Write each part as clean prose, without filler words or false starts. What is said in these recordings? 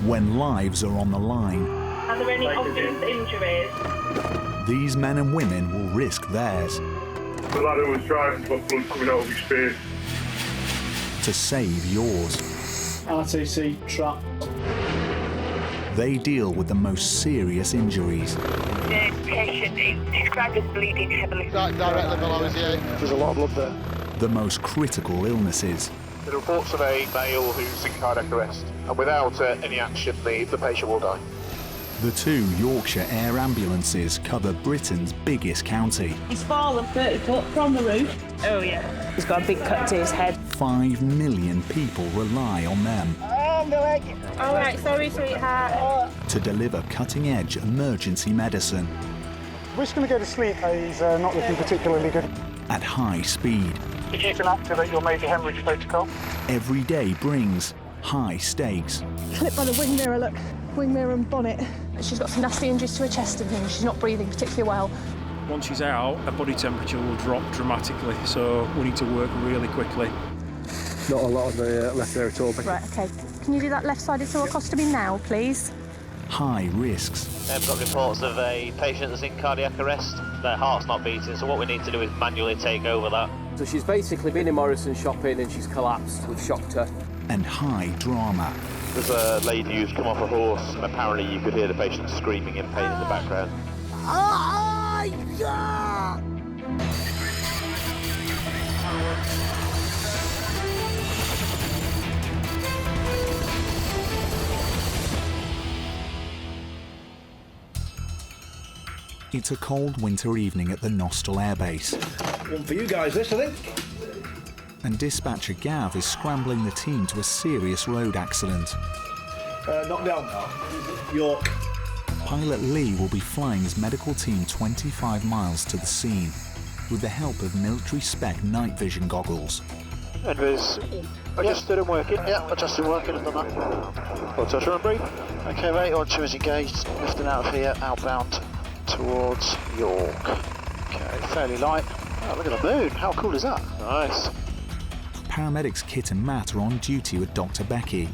when lives are on the line. Are there any obvious injuries? These men and women will risk theirs The lad who was driving got blood coming out of his face. to save yours. RTC trap. They deal with the most serious injuries. The patient is described as bleeding heavily. Directly below his ear. There's a lot of blood there. The most critical illnesses. The reports of a male who's in cardiac arrest, and without any action, the patient will die. The 2 Yorkshire Air Ambulances cover Britain's biggest county. He's fallen 30 foot from the roof. Oh, yeah. He's got a big cut to his head. 5 million people rely on them All right, sorry, sweetheart. to deliver cutting-edge emergency medicine We're just going to go to sleep. He's not looking particularly good. at high speed. If you can activate your major hemorrhage protocol. Every day brings high stakes. Clipped by the wing mirror, look. Wing mirror and bonnet. She's got some nasty injuries to her chest and things. She's not breathing particularly well. Once she's out, her body temperature will drop dramatically, so we need to work really quickly. Not a lot of the left there at all. Right, OK. Can you do that left-sided thoracostomy now, please? High risks. They've got reports of a patient that's in cardiac arrest. Their heart's not beating, so what we need to do is manually take over that. So she's basically been in Morrison shopping and she's collapsed. We've shocked her. And high drama. There's a lady who's come off a horse, and apparently you could hear the patient screaming in pain in the background. It's a cold winter evening at the Nostell Air Base. One for you guys, this, I think. And dispatcher Gav is scrambling the team to a serious road accident. Knock down. York. Pilot Lee will be flying his medical team 25 miles to the scene with the help of military-spec night vision goggles. Andrews. Adjusted and working. Yeah, adjusting working, I've done that. Well, touch her and breathe. Okay, mate, on 2 is engaged, lifting out of here, outbound towards York. Okay, fairly light. Oh, look at the moon, how cool is that? Nice. Paramedics Kit and Matt are on duty with Dr. Becky.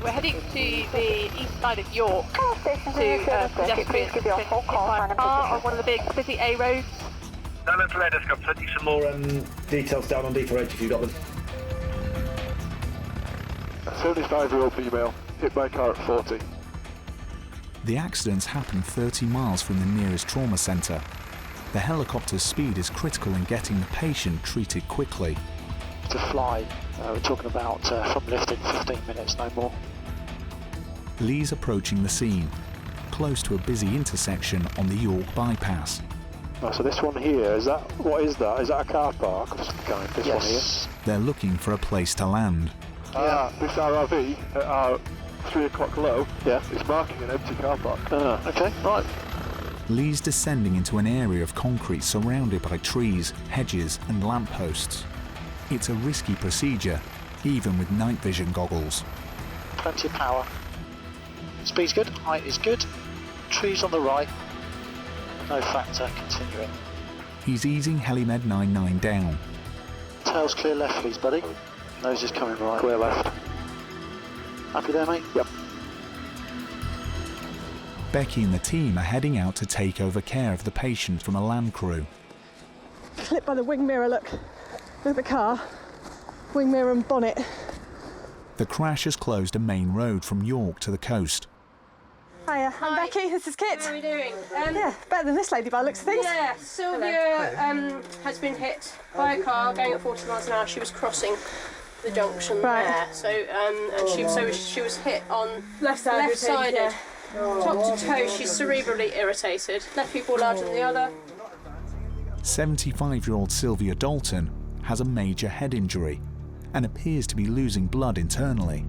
We're heading to the east side of York to pedestrian car on one of the big city A roads. Now let's let us go. Put some more Details down on D4H if you've got them. A 75-year-old female hit by a car at 40. The accidents happened 30 miles from the nearest trauma centre. The helicopter's speed is critical in getting the patient treated quickly. To fly, we're talking about from lifting 15 minutes, no more. Lee's approaching the scene, close to a busy intersection on the York bypass. Oh, so this one here, what is that? Is that a car park of some kind, this one here? They're looking for a place to land. This RRV at our 3 o'clock low, it's marking an empty car park. Okay, right. Lee's descending into an area of concrete surrounded by trees, hedges and lampposts. It's a risky procedure, even with night vision goggles. Plenty of power. Speed's good, height is good. Trees on the right. No factor, continuing. He's easing Helimed 99 down. Tail's clear left, please, buddy. Nose is coming right. Clear left. Happy there, mate? Yep. Becky and the team are heading out to take over care of the patient from a land crew. Clipped by the wing mirror, look. Look at the car. Wing mirror and bonnet. The crash has closed a main road from York to the coast. Hiya, I'm Becky, this is Kit. How are we doing? Yeah, better than this lady by the looks of things. Yeah, Sylvia has been hit by a car going at 40 miles an hour. She was crossing the junction there. So, and she was hit on left-sided. Top to toe, she's cerebrally irritated. Left pupil larger than the other. 75-year-old Sylvia Dalton has a major head injury and appears to be losing blood internally.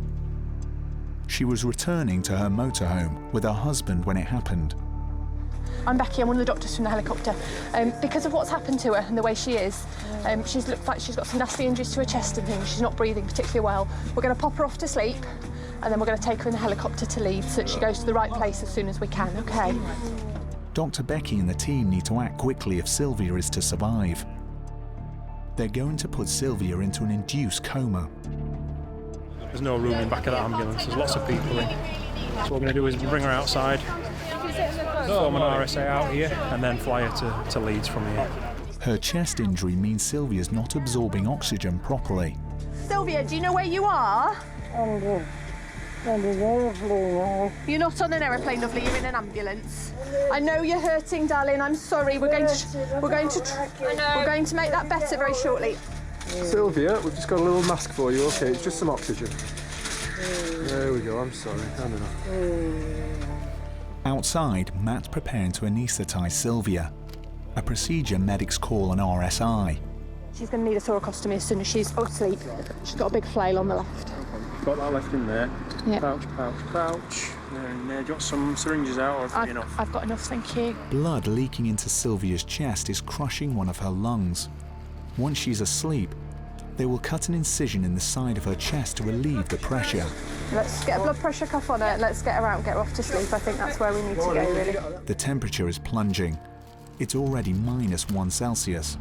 She was returning to her motorhome with her husband when it happened. I'm Becky, I'm one of the doctors from the helicopter. Because of what's happened to her and the way she is, she's looked like she's got some nasty injuries to her chest and things. She's not breathing particularly well. We're going to pop her off to sleep and then we're going to take her in the helicopter to Leeds so that she goes to the right place as soon as we can, OK? Dr. Becky and the team need to act quickly if Sylvia is to survive. They're going to put Sylvia into an induced coma. There's no room in back of that ambulance, there's lots of people in. So what we're going to do is bring her outside, form an RSA out here, and then fly her to Leeds from here. Her chest injury means Sylvia's not absorbing oxygen properly. Sylvia, do you know where you are? You're not on an aeroplane, lovely. You're in an ambulance. I know you're hurting, darling. I'm sorry. We're going to make that better very shortly. Sylvia, we've just got a little mask for you. Okay, it's just some oxygen. There we go. I'm sorry. I know. Outside, Matt's preparing to anaesthetise Sylvia, a procedure medics call an RSI. She's going to need a thoracostomy as soon as she's asleep. She's got a big flail on the left. Got that left in there. Yeah. Pouch. And do you want some syringes out, or have you enough? I've got enough, thank you. Blood leaking into Sylvia's chest is crushing one of her lungs. Once she's asleep, they will cut an incision in the side of her chest to relieve the pressure. Let's get a blood pressure cuff on her. Let's get her out and get her off to sleep. I think that's where we need to go, really. The temperature is plunging. It's already -1 Celsius.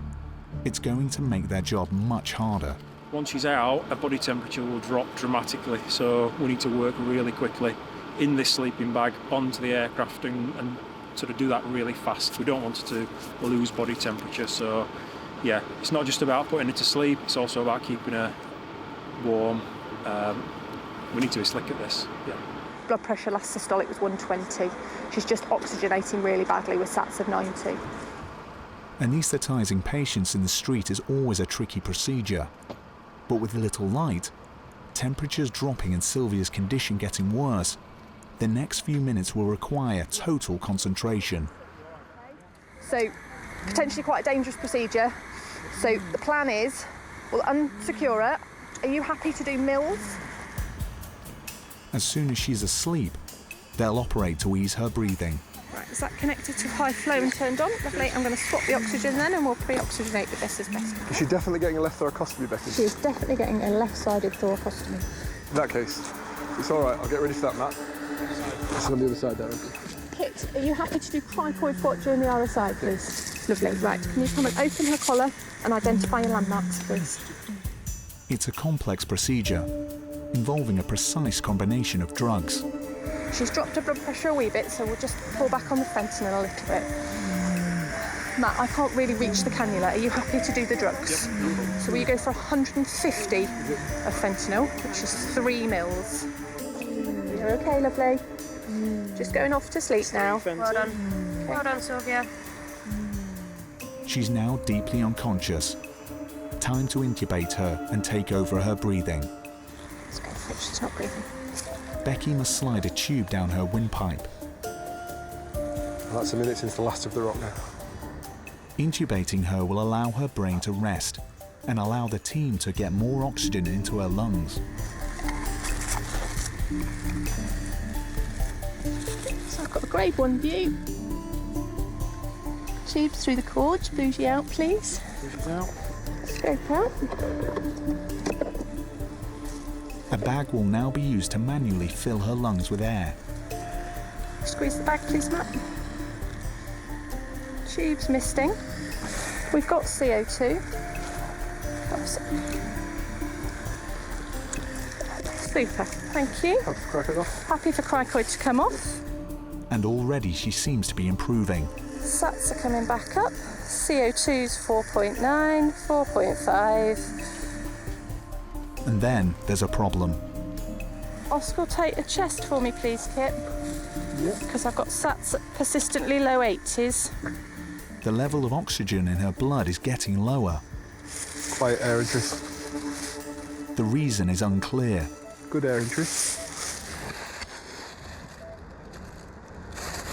It's going to make their job much harder. Once she's out, her body temperature will drop dramatically, so we need to work really quickly in this sleeping bag onto the aircraft and sort of do that really fast. We don't want her to lose body temperature, so yeah, it's not just about putting her to sleep, it's also about keeping her warm. We need to be slick at this, yeah. Blood pressure last systolic was 120. She's just oxygenating really badly with SATs of 90. Anaesthetising patients in the street is always a tricky procedure. But with little light, temperatures dropping and Sylvia's condition getting worse, the next few minutes will require total concentration. So, potentially quite a dangerous procedure. So the plan is, we'll unsecure her. Are you happy to do mils? As soon as she's asleep, they'll operate to ease her breathing. Right, is that connected to high flow and turned on? Lovely. I'm going to swap the oxygen then and we'll pre-oxygenate with this as best. Is she definitely getting a left thoracostomy, Becky? She is definitely getting a left-sided thoracostomy. In that case, it's all right. I'll get ready for that, Matt. It's on the other side there. Kit, are you happy to do cricoid foot during the RSI, please? Lovely. Right, can you come and open her collar and identify your landmarks, please? It's a complex procedure involving a precise combination of drugs. She's dropped her blood pressure a wee bit, so we'll just pull back on the fentanyl a little bit. Matt, I can't really reach the cannula. Are you happy to do the drugs? Yep. So will you go for 150 of fentanyl, which is 3 mils? You're okay, lovely. Just going off to sleep now. Well done. Okay. Well done, Sylvia. She's now deeply unconscious. Time to intubate her and take over her breathing. Let's go for it. She's not breathing. Becky must slide a tube down her windpipe. Well, that's a minute since the last of the rock now. Intubating her will allow her brain to rest and allow the team to get more oxygen into her lungs. So I've got the grade 1 view. Tubes through the cords, bougie out please. Bougie out. Scope out. A bag will now be used to manually fill her lungs with air. Squeeze the bag please, Matt. Tubes misting. We've got CO2. Super, thank you. Happy for cricoid off. Happy for cricoid to come off. And already she seems to be improving. SATs are coming back up. CO2's 4.9, 4.5. And then there's a problem. Auscultate a chest for me, please, Kit. Yep. Because I've got SATs at persistently low 80s. The level of oxygen in her blood is getting lower. Quiet air entry. The reason is unclear. Good air entry.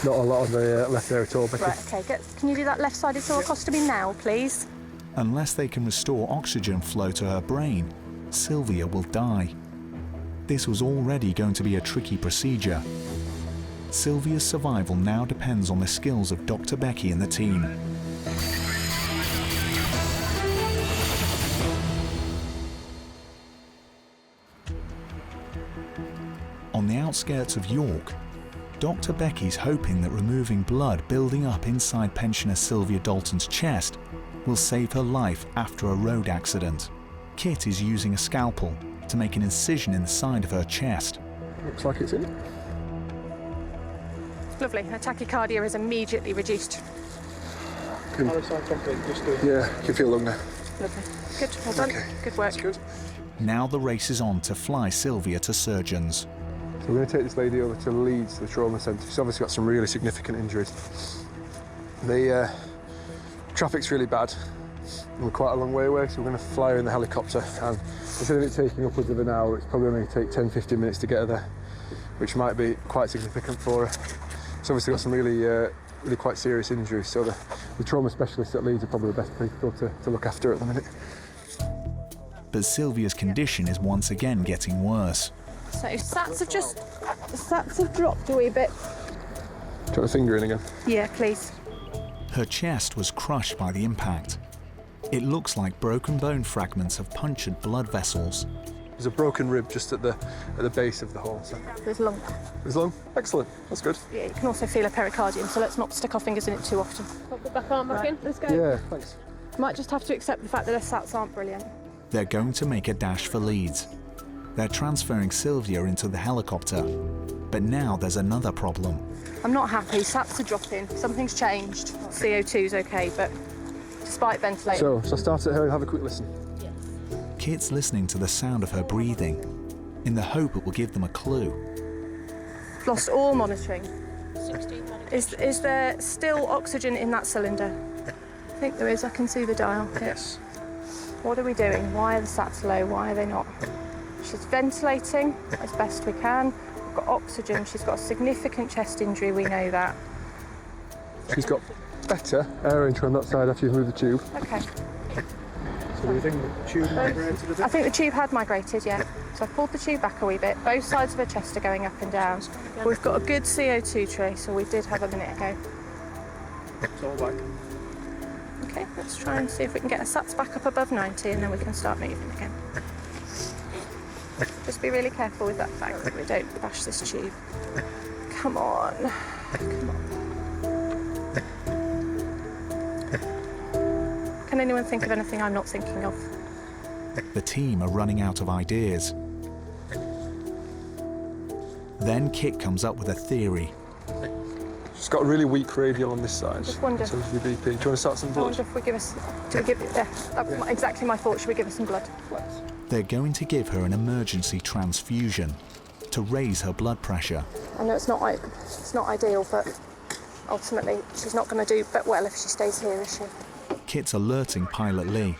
Not a lot on the left there at all, Becky. Right, okay. Can you do that left-sided thoracostomy now, please? Unless they can restore oxygen flow to her brain, Sylvia will die. This was already going to be a tricky procedure. Sylvia's survival now depends on the skills of Dr. Becky and the team. On the outskirts of York, Dr. Becky's hoping that removing blood building up inside pensioner Sylvia Dalton's chest will save her life after a road accident. Kit is using a scalpel to make an incision in the side of her chest. Looks like it's in. Lovely. Her tachycardia is immediately reduced. Yeah, can feel lung now. Lovely. Good, well done. Okay. Good work. That's good. Now the race is on to fly Sylvia to surgeons. So we're going to take this lady over to Leeds, the trauma centre. She's obviously got some really significant injuries. The traffic's really bad. We're quite a long way away, so we're going to fly her in the helicopter. And instead of it taking upwards of an hour, it's probably going to take 10-15 minutes to get her there, which might be quite significant for her. She's obviously got some really quite serious injuries, so the trauma specialists at Leeds are probably the best people to look after her at the minute. But Sylvia's condition is once again getting worse. So sats have dropped a wee bit. Try the finger in again. Yeah, please. Her chest was crushed by the impact. It looks like broken bone fragments have punctured blood vessels. There's a broken rib just at the base of the hole. So. There's lung. There's lung? Excellent. That's good. Yeah, you can also feel a pericardium, so let's not stick our fingers in it too often. Pop the back arm back in. Let's go. Yeah, thanks. Might just have to accept the fact that her sats aren't brilliant. They're going to make a dash for Leeds. They're transferring Sylvia into the helicopter. But now there's another problem. I'm not happy. Sats are dropping. Something's changed. CO2's okay, but despite ventilating. So start at her and have a quick listen. Kit's listening to the sound of her breathing, in the hope it will give them a clue. Lost all monitoring. Is there still oxygen in that cylinder? I think there is. I can see the dial. Yes. What are we doing? Why are the sats low? Why are they not? She's ventilating as best we can. We've got oxygen. She's got a significant chest injury, we know that. She's got better air entry on that side after you've moved the tube. Okay. So do you think the tube migrated a bit? I think the tube had migrated, yeah. So I've pulled the tube back a wee bit. Both sides of her chest are going up and down. We've got a good CO2 trace, so we did have a minute ago. It's all back. Okay, let's try and see if we can get our sats back up above 90 and then we can start moving again. Just be really careful with that fact that we don't bash this tube. Come on. Come on. Can anyone think of anything I'm not thinking of? The team are running out of ideas. Then Kit comes up with a theory. She's got a really weak radial on this side. Just wonder. So your BP. Do you want to start some I blood? wonder if we give us... that's exactly my thought. Should we give her some blood? They're going to give her an emergency transfusion to raise her blood pressure. I know it's not ideal, but ultimately she's not going to do well if she stays here, is she? Kit's alerting Pilot Lee.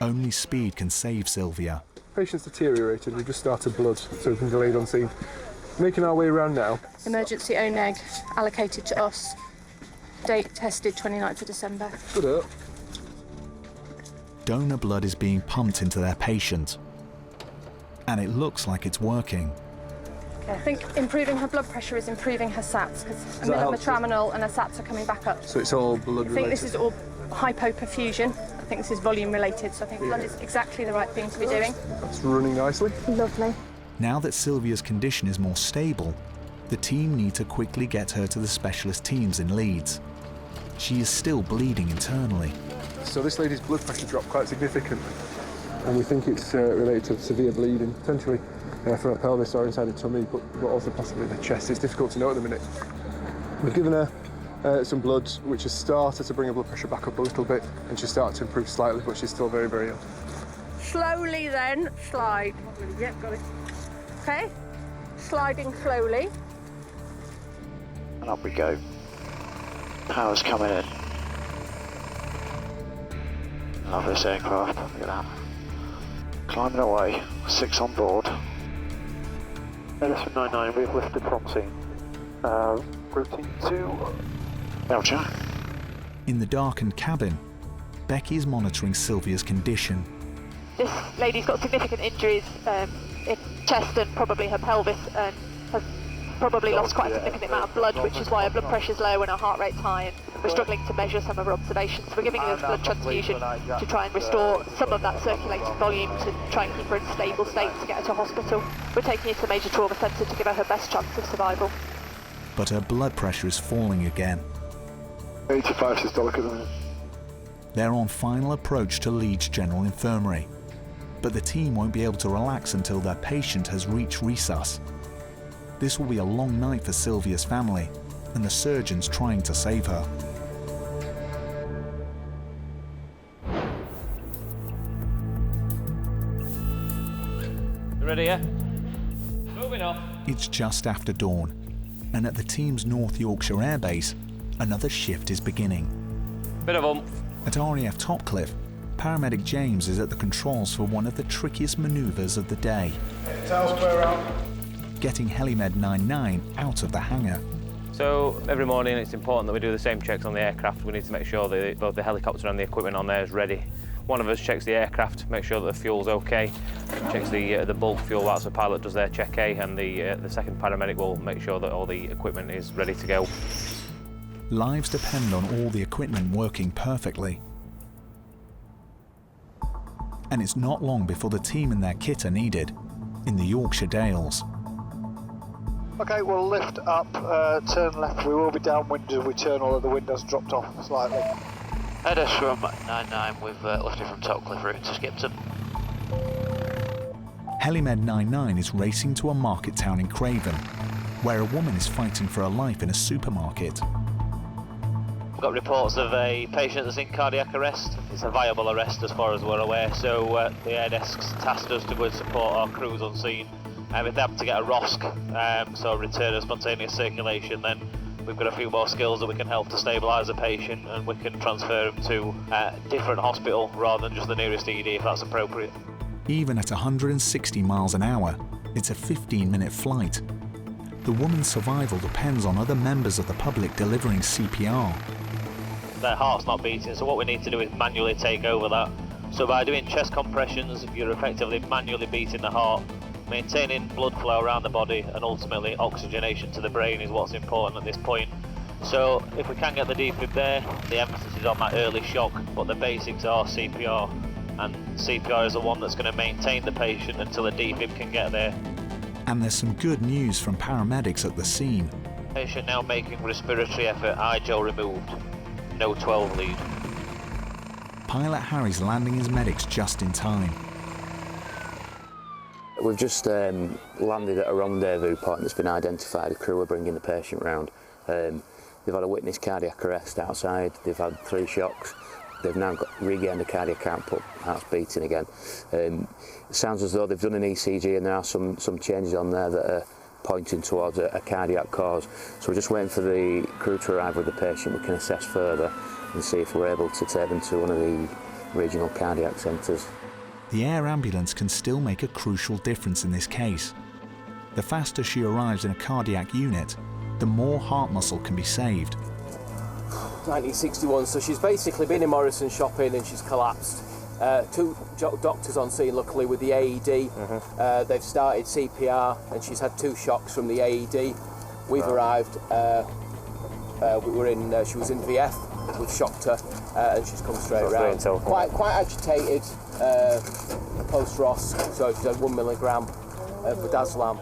Only speed can save Sylvia. Patient's deteriorated. We've just started blood, so we've been delayed on scene. Making our way around now. Emergency ONEG allocated to us. Date tested 29th of December. Good up. Donor blood is being pumped into their patient. And it looks like it's working. Okay, I think improving her blood pressure is improving her sats, because a millimetraminal and her sats are coming back up. So it's all blood related? I think this is all hypoperfusion. I think this is volume related, so I think blood is exactly the right thing to be doing. That's running nicely. Lovely. Now that Sylvia's condition is more stable, the team need to quickly get her to the specialist teams in Leeds. She is still bleeding internally. So this lady's blood pressure dropped quite significantly, and we think it's related to severe bleeding, potentially from her pelvis or inside the tummy, but also possibly the chest. It's difficult to know at the minute. We've given her some blood, which has started to bring her blood pressure back up a little bit, and she's started to improve slightly, but she's still very, very ill. Slowly then, slide. Yep, got it. Okay, sliding slowly. And up we go. Power's coming in. Love this aircraft, look at that. Climbing away, 6 on board. Edison 99, we've lifted from scene. Routine to Yorkshire. In the darkened cabin, Becky is monitoring Sylvia's condition. This lady's got significant injuries in chest and probably her pelvis, and has probably lost quite a significant amount of blood, which is why her blood pressure's low and her heart rate's high, and we're struggling to measure some of her observations. So we're giving her a blood transfusion to try and restore some of that circulating volume to try and keep her in a stable state to get her to hospital. We're taking her to the major trauma centre to give her her best chance of survival. But her blood pressure is falling again. 85 systolic at the minute. They're on final approach to Leeds General Infirmary, but the team won't be able to relax until their patient has reached resus. This will be a long night for Sylvia's family, and the surgeons trying to save her. Ready, yeah? Moving on. It's just after dawn, and at the team's North Yorkshire Air Base, another shift is beginning. Bit of ump. At RAF Topcliffe, paramedic James is at the controls for one of the trickiest manoeuvres of the day. Tail square out. Getting Helimed 99 out of the hangar. So every morning it's important that we do the same checks on the aircraft. We need to make sure that both the helicopter and the equipment on there is ready. One of us checks the aircraft, make sure that the fuel's okay, checks the bulk fuel whilst the pilot does their check A, and the second paramedic will make sure that all the equipment is ready to go. Lives depend on all the equipment working perfectly. And it's not long before the team and their kit are needed in the Yorkshire Dales. Okay, we'll lift up, turn left. We will be downwind as we turn, all of the windows dropped off slightly. Headers from 99, we've lifted from Topcliffe route to Skipton. Helimed 99 is racing to a market town in Craven, where a woman is fighting for her life in a supermarket. We've got reports of a patient that's in cardiac arrest. It's a viable arrest as far as we're aware, so the air desks tasked us to go and support our crews on scene. If they happen to get a ROSC, so return of spontaneous circulation, then we've got a few more skills that we can help to stabilise the patient, and we can transfer them to a different hospital rather than just the nearest ED if that's appropriate. Even at 160 miles an hour, it's a 15-minute flight. The woman's survival depends on other members of the public delivering CPR. Their heart's not beating, so what we need to do is manually take over that. So by doing chest compressions, you're effectively manually beating the heart. Maintaining blood flow around the body and ultimately oxygenation to the brain is what's important at this point. So if we can get the defib there, the emphasis is on that early shock, but the basics are CPR, and CPR is the one that's going to maintain the patient until the defib can get there. And there's some good news from paramedics at the scene. Patient now making respiratory effort, IGEL removed, no 12 lead. Pilot Harry's landing his medics just in time. We've just landed at a rendezvous point that's been identified. The crew are bringing the patient round. They've had a witness cardiac arrest outside. They've had 3 shocks. They've now regained the cardiac output. Heart's beating again. It sounds as though they've done an ECG and there are some changes on there that are pointing towards a cardiac cause. So we're just waiting for the crew to arrive with the patient. We can assess further and see if we're able to take them to one of the regional cardiac centres. The air ambulance can still make a crucial difference in this case. The faster she arrives in a cardiac unit, the more heart muscle can be saved. 1961, so she's basically been in Morrison shopping and she's collapsed. 2 doctors on scene, luckily, with the AED. They've started CPR and she's had 2 shocks from the AED. We've arrived, she was in VF, we've shocked her and she's come straight around. Quite agitated post-ROSC, so she's had 1 milligram of Midazolam.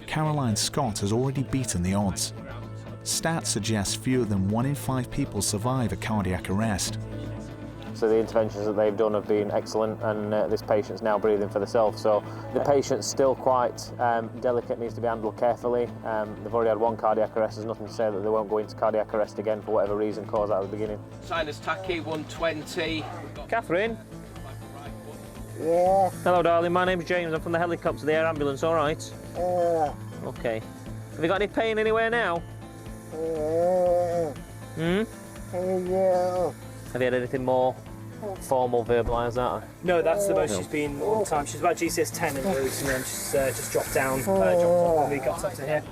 Caroline Scott has already beaten the odds. Stats suggest fewer than 1 in 5 people survive a cardiac arrest. So the interventions that they've done have been excellent, and this patient's now breathing for themselves. So the patient's still quite delicate, needs to be handled carefully. They've already had 1 cardiac arrest. There's nothing to say that they won't go into cardiac arrest again for whatever reason caused that at the beginning. Sinus tachy, 120. Catherine? Yeah. Hello, darling. My name's James. I'm from the helicopter, the air ambulance. All right? Okay. Have you got any pain anywhere now? Yeah. Have you had anything more formal verbalised that? No, that's the most she's been all the time. She's about GCS 10 in Bruce, and then she's just dropped down, dropped off when we got up to here.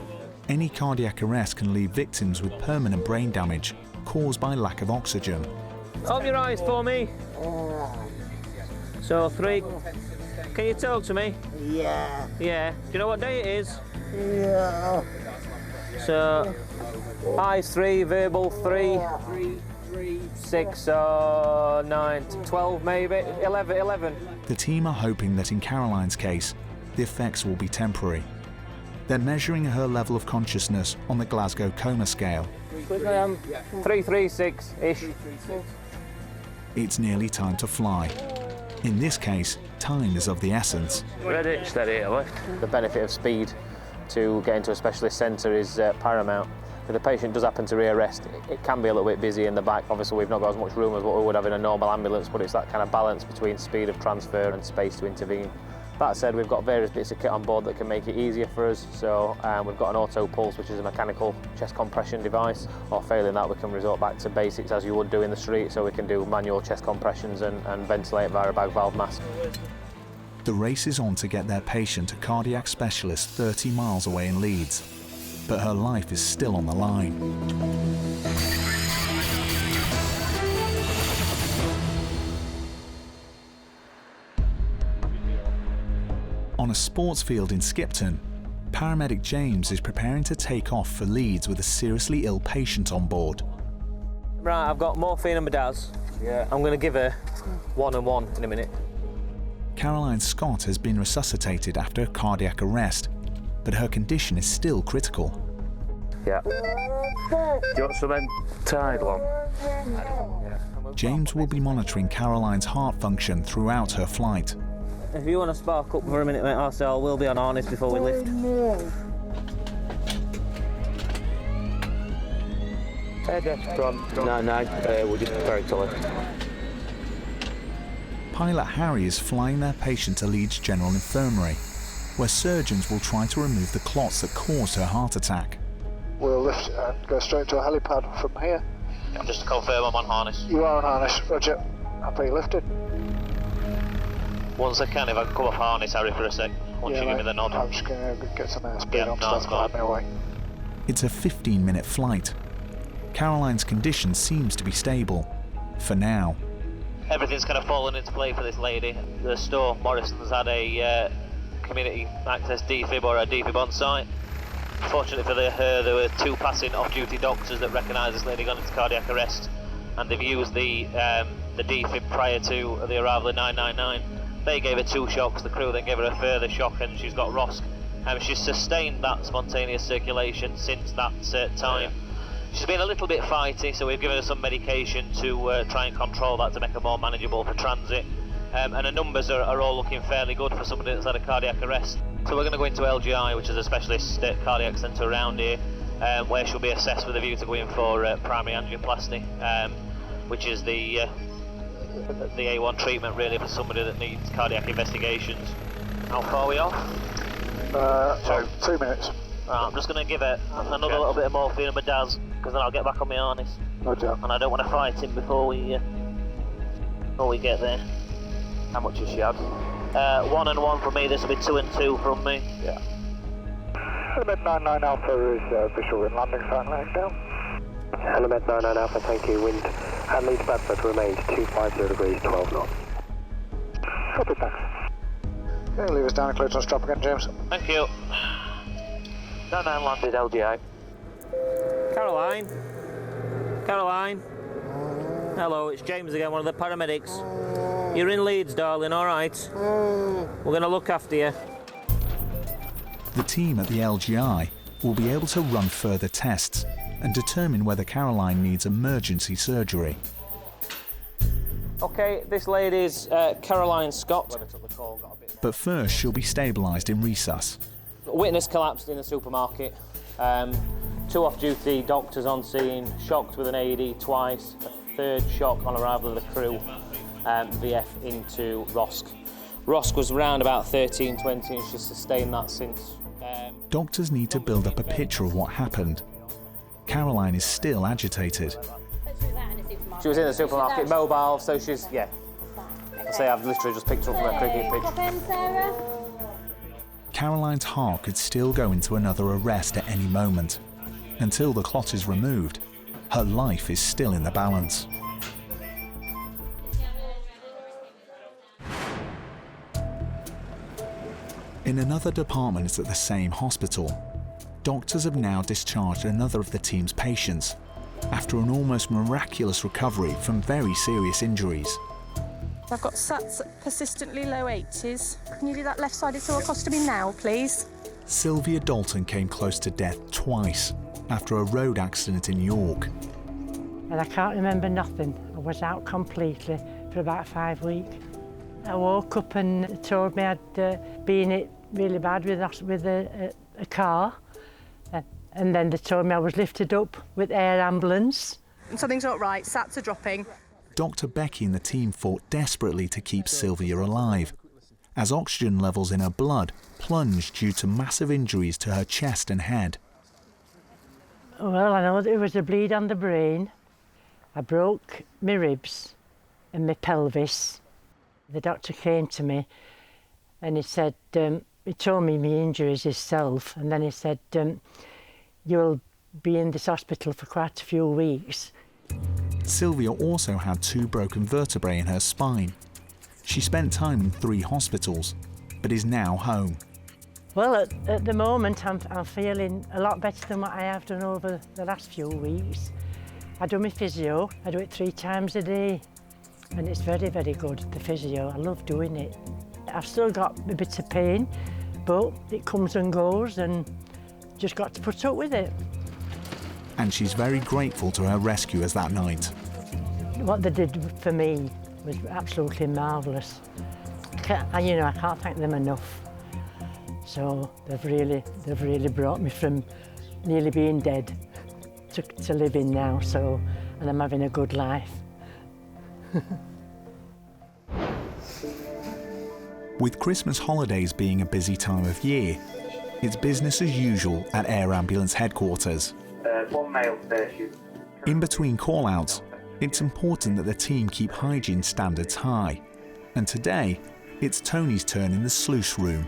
Any cardiac arrest can leave victims with permanent brain damage caused by lack of oxygen. Open your eyes for me. So 3. Can you talk to me? Yeah. Yeah. Do you know what day it is? Yeah. So eyes 3, verbal 3. 6 or 9, 12 maybe, 11. The team are hoping that in Caroline's case, the effects will be temporary. They're measuring her level of consciousness on the Glasgow coma scale. 336-ish. It's nearly time to fly. In this case, time is of the essence. Ready, steady, left. The benefit of speed to get into a specialist centre is paramount. If the patient does happen to rearrest, it can be a little bit busy in the back. Obviously, we've not got as much room as what we would have in a normal ambulance, but it's that kind of balance between speed of transfer and space to intervene. That said, we've got various bits of kit on board that can make it easier for us. So we've got an auto pulse, which is a mechanical chest compression device, or failing that, we can resort back to basics as you would do in the street. So we can do manual chest compressions and ventilate via a bag valve mask. The race is on to get their patient to cardiac specialist 30 miles away in Leeds, but her life is still on the line. On a sports field in Skipton, paramedic James is preparing to take off for Leeds with a seriously ill patient on board. Right, I've got morphine and Medaz. Yeah. I'm going to give her 1 and 1 in a minute. Caroline Scott has been resuscitated after a cardiac arrest, but her condition is still critical. Yeah. Do you want some Tide one? James will be monitoring Caroline's heart function throughout her flight. If you want to spark up for a minute, mate, Arcel, we'll be on harness before we lift. No, we're just preparing to lift. Pilot Harry is flying their patient to Leeds General Infirmary, where surgeons will try to remove the clots that caused her heart attack. We'll lift and go straight to a helipad from here. Just to confirm, I'm on harness. You are on harness, Roger. Happy you lifted. Once I can, if I can come off harness, Harry, for a sec. Once you give me the nod. I'm just going to get some airspeed on stuff to drive me away. It's a 15-minute flight. Caroline's condition seems to be stable, for now. Everything's kind of fallen into play for this lady. The store, Morrison's, had a community access defib or a defib on site. Fortunately for her, there were 2 passing off-duty doctors that recognised this lady gone into cardiac arrest, and they've used the defib prior to the arrival of 999. They gave her 2 shocks, the crew then gave her a further shock, and she's got ROSC. She's sustained that spontaneous circulation since that time. She's been a little bit fighty, so we've given her some medication to try and control that to make her more manageable for transit. And her numbers are all looking fairly good for somebody that's had a cardiac arrest. So we're going to go into LGI, which is a specialist cardiac centre around here, where she'll be assessed with a view to going for primary angioplasty, which is the A1 treatment really for somebody that needs cardiac investigations. How far are we off? 2 minutes. Right, I'm just going to give it another little bit of morphine and Medaz, because then I'll get back on my harness. Roger. And I don't want to fight him before we get there. How much has she had? 1 and 1 from me, this will be 2 and 2 from me. Yeah. Element 99 Alpha is visual in landing sign laying down. Element 99 Alpha, thank you. Wind at Leeds Bradford remains 250 degrees, 12 knots. Copy, thanks. Okay, leave us down and close on strap again, James. Thank you. 99 landed LGI. Caroline? Caroline? Hello, it's James again, one of the paramedics. You're in Leeds, darling, all right? We're going to look after you. The team at the LGI will be able to run further tests and determine whether Caroline needs emergency surgery. Okay, this lady's Caroline Scott. But first, she'll be stabilised in resus. Witness collapsed in the supermarket. 2 off-duty doctors on scene, shocked with an AED twice, a 3rd shock on arrival of the crew, VF into ROSC. ROSC was around about 13-20 and she's sustained that since. Doctors need to build up a picture of what happened. Caroline is still agitated. She was in the supermarket, mobile, so she's, yeah. I say I've literally just picked her up from a cricket pitch. Caroline's heart could still go into another arrest at any moment. Until the clot is removed, her life is still in the balance. In another department at the same hospital, doctors have now discharged another of the team's patients after an almost miraculous recovery from very serious injuries. I've got SATs at persistently low 80s. Can you do that left-sided thoracostomy now, please? Sylvia Dalton came close to death twice after a road accident in York. And I can't remember nothing. I was out completely for about 5 weeks. I woke up and told me I'd been hit really bad with a car. And then they told me I was lifted up with Air Ambulance. Something's not right, SATs are dropping. Dr. Becky and the team fought desperately to keep Sylvia alive, as oxygen levels in her blood plunged due to massive injuries to her chest and head. Well, I know there was a bleed on the brain. I broke my ribs and my pelvis. The doctor came to me and he said, he told me my injuries himself, and then he said, you'll be in this hospital for quite a few weeks. Sylvia also had 2 broken vertebrae in her spine. She spent time in 3 hospitals, but is now home. Well, at the moment, I'm feeling a lot better than what I have done over the last few weeks. I do my physio. I do it 3 times a day, and it's very, very good, the physio. I love doing it. I've still got a bit of pain, but it comes and goes, and just got to put up with it. And she's very grateful to her rescuers that night. What they did for me was absolutely marvellous. I can't thank them enough. So they've really brought me from nearly being dead to living now, and I'm having a good life. With Christmas holidays being a busy time of year, it's business as usual at Air Ambulance headquarters. 1 male station. In between call-outs, it's important that the team keep hygiene standards high. And today, it's Tony's turn in the sluice room.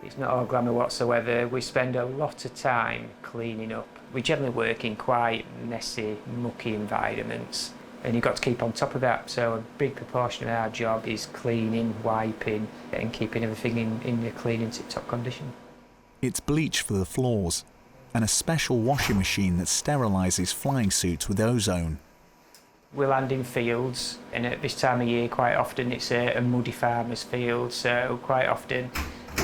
It's not all glamour whatsoever. We spend a lot of time cleaning up. We generally work in quite messy, mucky environments, and you've got to keep on top of that. So a big proportion of our job is cleaning, wiping, and keeping everything in the clean and tip-top condition. It's bleach for the floors, and a special washing machine that sterilises flying suits with ozone. We land in fields, and at this time of year quite often it's a muddy farmer's field, so quite often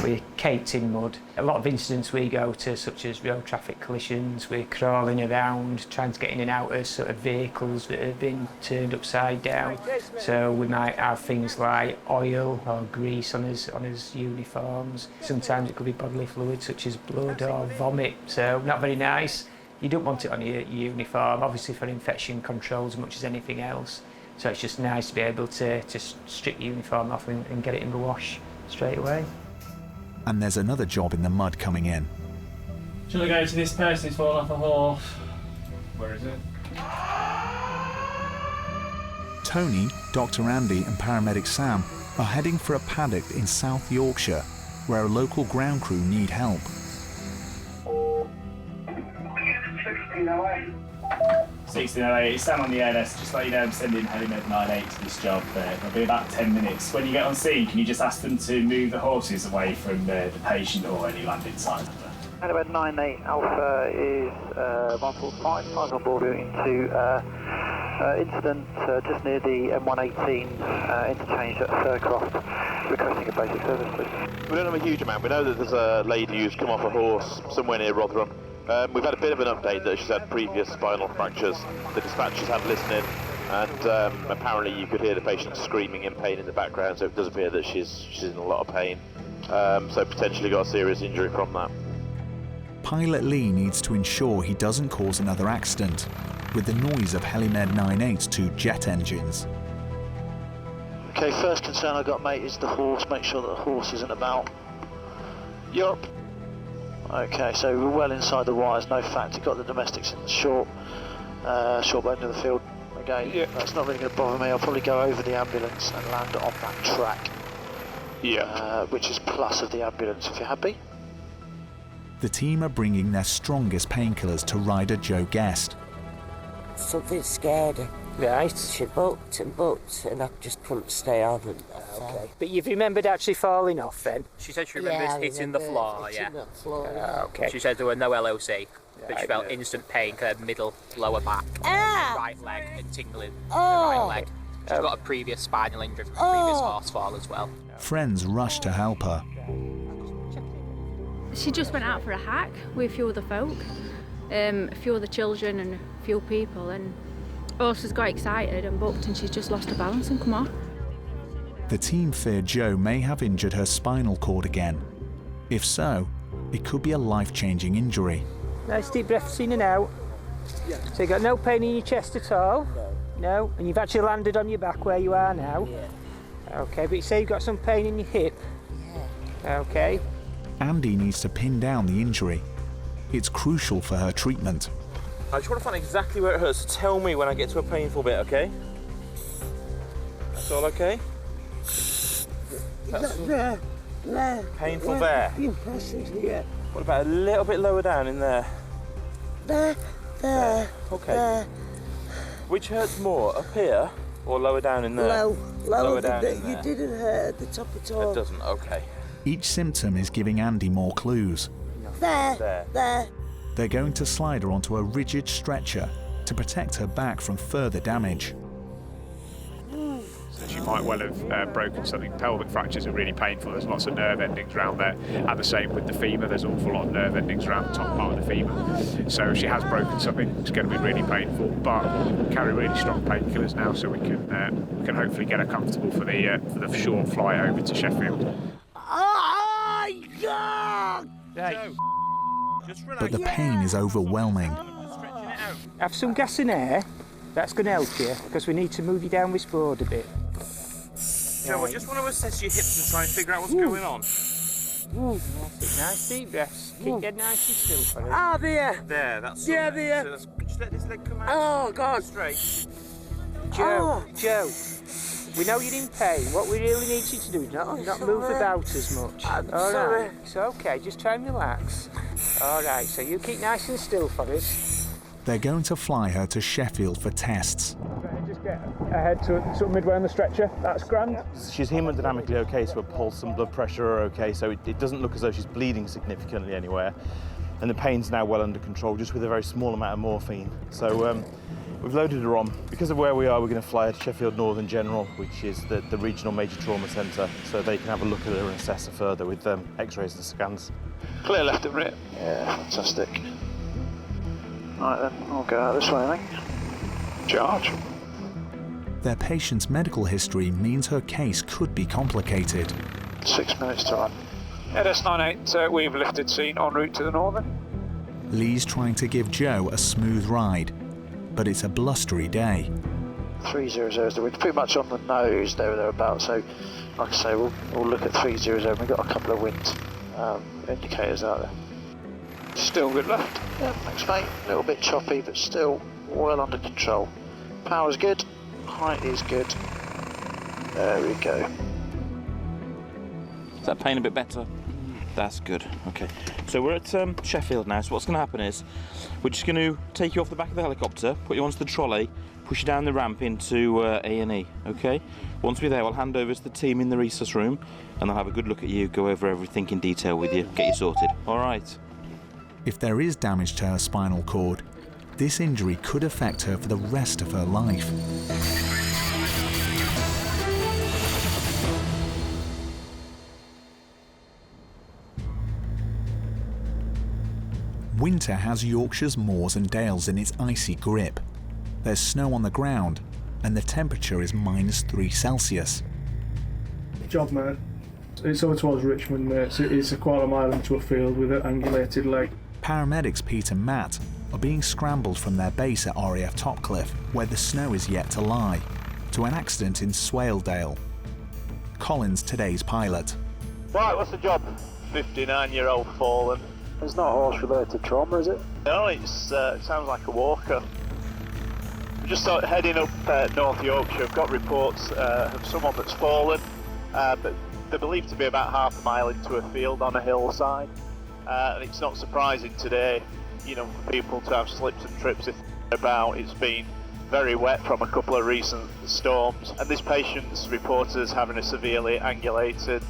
we're caked in mud. A lot of incidents we go to, such as road traffic collisions, we're crawling around trying to get in and out of sort of vehicles that have been turned upside down. So we might have things like oil or grease on his uniforms. Sometimes it could be bodily fluid such as blood or vomit, so not very nice. You don't want it on your uniform, obviously for infection control as much as anything else. So it's just nice to be able to strip your uniform off and get it in the wash straight away. And there's another job in the mud coming in. Shall I go to this person who's fallen off a horse? Where is it? Tony, Dr. Andy and paramedic Sam are heading for a paddock in South Yorkshire, where a local ground crew need help. 1608, it's Sam on the ALS. Just let you know I'm sending HeliMed 98 to this job. It'll be about 10 minutes. When you get on scene, can you just ask them to move the horses away from the patient or any landing site? HeliMed 98 Alpha is 145, miles on board into incident just near the M118 interchange at Faircroft, requesting a basic service, please. We don't have a huge amount. We know that there's a lady who's come off a horse somewhere near Rotherham. We've had a bit of an update that she's had previous spinal fractures. The dispatchers had listening, and apparently you could hear the patient screaming in pain in the background, so it does appear that she's in a lot of pain. So potentially got a serious injury from that. Pilot Lee needs to ensure he doesn't cause another accident, with the noise of HeliMed 98's 2 jet engines. Okay, first concern I got, mate, is the horse. Make sure that the horse isn't about. Yup. Okay, so we're well inside the wires, no fact. You've got the domestics in the short bone of the field. Again, that's not really going to bother me. I'll probably go over the ambulance and land on that track. Which is plus of the ambulance, if you're happy. The team are bringing their strongest painkillers to rider Joe Guest. Something scared her. Right. She booked, and I just couldn't stay on. Okay. But you've remembered actually falling off then? She said she remembered hitting the floor, Okay. She said there were no LOC, but she felt instant pain in her middle, lower back, right leg, and tingling in the right leg. She's got a previous spinal injury from a previous horse fall as well. Friends rushed to help her. She just went out for a hike with a few other folk, a few other children and a few people, and horses got excited and booked, and she's just lost her balance and come off. The team fear Jo may have injured her spinal cord again. If so, it could be a life-changing injury. Nice deep breaths in and out. Yeah. So you got no pain in your chest at all? No. And you've actually landed on your back where you are now? Yeah. Okay, but you say you've got some pain in your hip? Yeah. Okay. Andy needs to pin down the injury. It's crucial for her treatment. I just want to find exactly where it hurts. So tell me when I get to a painful bit, okay? That's all okay? That's there. Painful there. Yeah. What about a little bit lower down in there? There. Okay. There. Which hurts more, up here or lower down in there? Lower down in there. You didn't hurt at the top at all. It doesn't, okay. Each symptom is giving Andy more clues. There. They're going to slide her onto a rigid stretcher to protect her back from further damage. So she might well have broken something. Pelvic fractures are really painful. There's lots of nerve endings around there. And the same with the femur. There's an awful lot of nerve endings around the top part of the femur. So if she has broken something, it's going to be really painful. But we'll carry really strong painkillers now, so we can hopefully get her comfortable for the short flight over to Sheffield. But the pain is overwhelming. Have some gas and air. That's going to help you, because we need to move you down this board a bit. Joe, I just want to assess your hips and try and figure out what's going on. Nice deep breaths. Keep dead nice and still for it. Ah, there. There, that's Yeah, it. there. So just let this leg come out. Oh, God. Straight. Joe, we know you're in pain. What we really need you to do is not move about as much. I'm All sorry. right. It's okay, just try and relax. All right, so you keep nice and still for us. They're going to fly her to Sheffield for tests. Just get ahead to sort of midway on the stretcher. That's grand. She's hemodynamically okay, so her pulse and blood pressure are okay, so it doesn't look as though she's bleeding significantly anywhere. And the pain's now well under control, just with a very small amount of morphine. So we've loaded her on. Because of where we are, we're going to fly her to Sheffield Northern General, which is the regional major trauma centre, so they can have a look at her and assess her further with x-rays and scans. Clear left and right. Yeah, fantastic. Right then, I'll go out this way, I think. Charge. Their patient's medical history means her case could be complicated. 6 minutes to run. NS98, we've lifted scene en route to the Northern. Lee's trying to give Joe a smooth ride, but it's a blustery day. 300, we're pretty much on the nose thereabouts, so like I say, we'll look at 300. We've got a couple of wind indicators out there. Still good left. Yeah, thanks mate. A little bit choppy, but still well under control. Power's good, height is good. There we go. Is that pain a bit better? That's good. Okay. So we're at Sheffield now, so what's going to happen is we're just going to take you off the back of the helicopter, put you onto the trolley, push you down the ramp into A&E, okay? Once we're there, we'll hand over to the team in the resus room, and they'll have a good look at you, go over everything in detail with you, get you sorted. All right. If there is damage to her spinal cord, this injury could affect her for the rest of her life. Winter has Yorkshire's moors and dales in its icy grip. There's snow on the ground, and the temperature is -3 Celsius. Job, man. It's over towards Richmond, mate. It's a quarter mile into a field with an angulated leg. Paramedics Pete and Matt are being scrambled from their base at RAF Topcliffe, where the snow is yet to lie, to an accident in Swaledale. Colin's today's pilot. Right, what's the job? 59-year-old fallen. It's not horse-related trauma, is it? No, it sounds like a walker. We're just heading up North Yorkshire. I've got reports of someone that's fallen, but they're believed to be about half a mile into a field on a hillside. And it's not surprising today, for people to have slips and trips if they're about. It's been very wet from a couple of recent storms, and this patient's reported as having a severely angulated